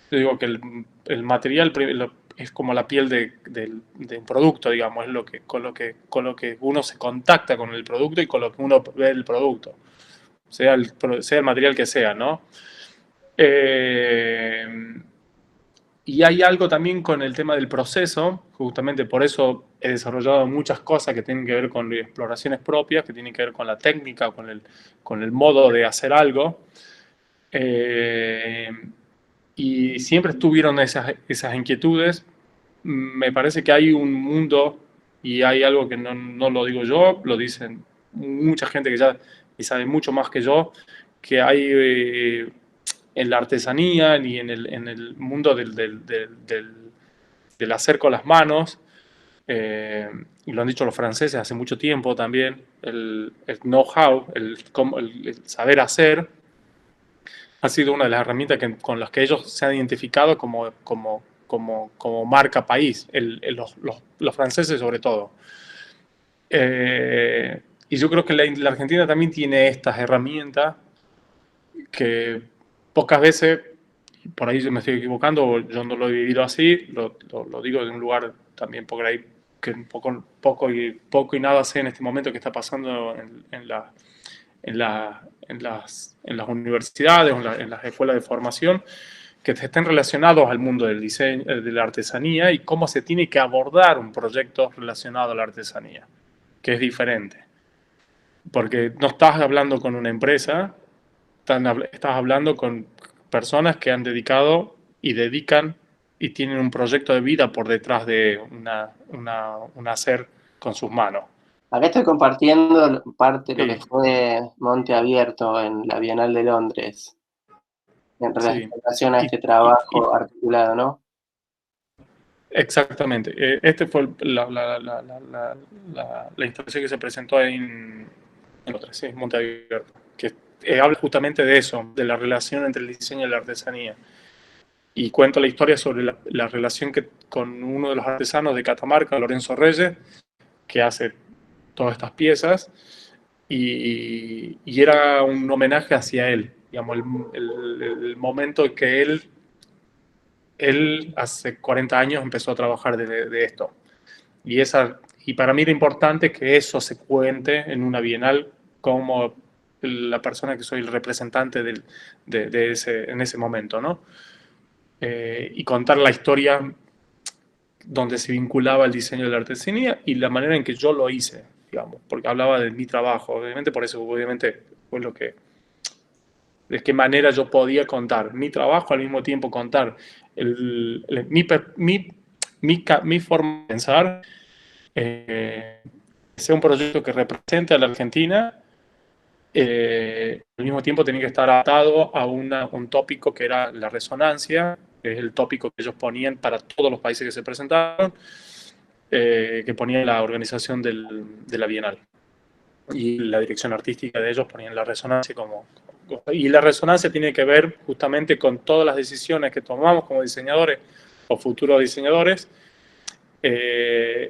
Yo digo que el material es como la piel de un producto, digamos, es con lo que uno se contacta con el producto y con lo que uno ve el producto, sea el material que sea, ¿no? Y hay algo también con el tema del proceso, justamente por eso he desarrollado muchas cosas que tienen que ver con exploraciones propias, que tienen que ver con la técnica, con el modo de hacer algo. Y siempre estuvieron esas inquietudes. Me parece que hay un mundo, y hay algo que no lo digo yo, lo dicen mucha gente que ya sabe mucho más que yo, que hay en la artesanía y en el mundo del hacer con las manos, y lo han dicho los franceses hace mucho tiempo también, el know-how, el saber hacer, ha sido una de las herramientas con las que ellos se han identificado como marca país, los franceses sobre todo. Y yo creo que la Argentina también tiene estas herramientas que pocas veces, por ahí yo me estoy equivocando, yo no lo he vivido así, lo digo de un lugar también por ahí que poco y nada sé en este momento que está pasando en las universidades, en las escuelas de formación, que estén relacionados al mundo del diseño, de la artesanía, y cómo se tiene que abordar un proyecto relacionado a la artesanía, que es diferente. Porque no estás hablando con una empresa, estás hablando con personas que han dedicado y dedican y tienen un proyecto de vida por detrás de un hacer con sus manos. Acá estoy compartiendo parte de lo Sí. que fue Monte Abierto en la Bienal de Londres, en Sí. relación a este trabajo articulado, ¿no? Exactamente. Este fue la instalación que se presentó en Monte Abierto, que habla justamente de eso, de la relación entre el diseño y la artesanía. Y cuento la historia sobre la relación con uno de los artesanos de Catamarca, Lorenzo Reyes, que hace todas estas piezas, y era un homenaje hacia él, digamos, el momento en que él hace 40 años empezó a trabajar de esto. Y para mí era importante que eso se cuente en una bienal como la persona que soy el representante en ese momento, ¿no? Y contar la historia donde se vinculaba el diseño de la artesanía y la manera en que yo lo hice. digamos, porque hablaba de mi trabajo, obviamente por eso, obviamente fue lo que, de qué manera yo podía contar mi trabajo, al mismo tiempo contar mi forma de pensar, sea un proyecto que represente a la Argentina. Al mismo tiempo tenía que estar atado a un tópico que era la resonancia, que es el tópico que ellos ponían para todos los países que se presentaron, que ponía la organización de la Bienal. Y la dirección artística de ellos ponían la resonancia y la resonancia tiene que ver justamente con todas las decisiones que tomamos como diseñadores o futuros diseñadores.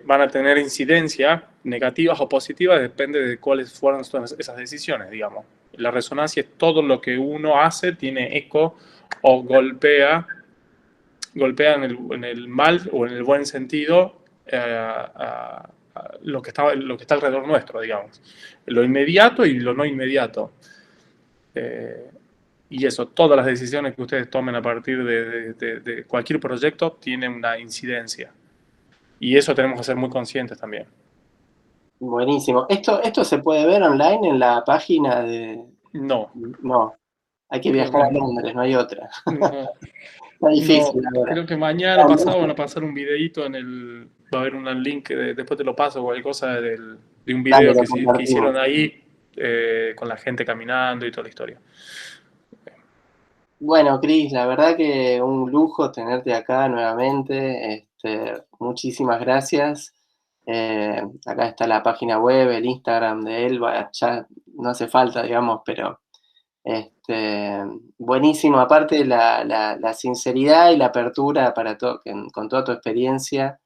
Van a tener incidencia negativas o positivas, depende de cuáles fueron esas decisiones, digamos. La resonancia es todo lo que uno hace, tiene eco o golpea en el mal o en el buen sentido lo que está alrededor nuestro, digamos. Lo inmediato y lo no inmediato. Y eso, todas las decisiones que ustedes tomen a partir de cualquier proyecto tienen una incidencia. Y eso tenemos que ser muy conscientes también. Buenísimo. ¿Esto se puede ver online en la página de...? No. No. Hay que viajar a Londres, no hay otra. No, Está difícil, no, creo que mañana pasado van a pasar un videíto va a haber un link, después te lo paso, cualquier cosa de un video que hicieron ahí con la gente caminando y toda la historia. Bueno, Cris, la verdad que un lujo tenerte acá nuevamente. Muchísimas gracias. Acá está la página web, el Instagram de él, ya no hace falta, digamos, pero buenísimo. Aparte la sinceridad y la apertura para con toda tu experiencia,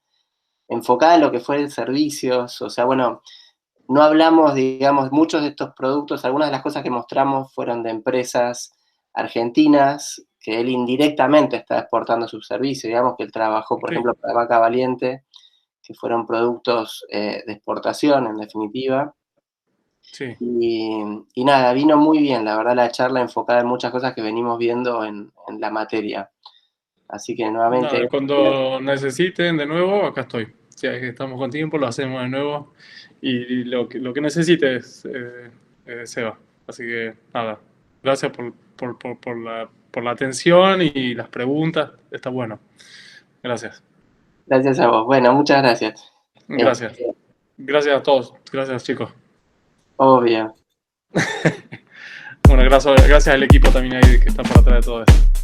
enfocada en lo que fue el servicios. O sea, bueno, no hablamos, digamos, muchos de estos productos, algunas de las cosas que mostramos fueron de empresas argentinas, que él indirectamente está exportando sus servicios, digamos que él trabajó, por ejemplo, para Vaca Valiente, que fueron productos de exportación, en definitiva. Sí. Y nada, vino muy bien, la verdad, la charla enfocada en muchas cosas que venimos viendo en la materia. Así que nuevamente... Nada, cuando necesiten de nuevo, acá estoy. Si estamos con tiempo, lo hacemos de nuevo. Y lo que necesites, Seba. Así que nada, gracias por la atención y las preguntas. Está bueno. Gracias. Gracias a vos. Bueno, muchas gracias. Gracias. Gracias a todos. Gracias, chicos. Obvio. Bueno, gracias al equipo también ahí que está por atrás de todo esto.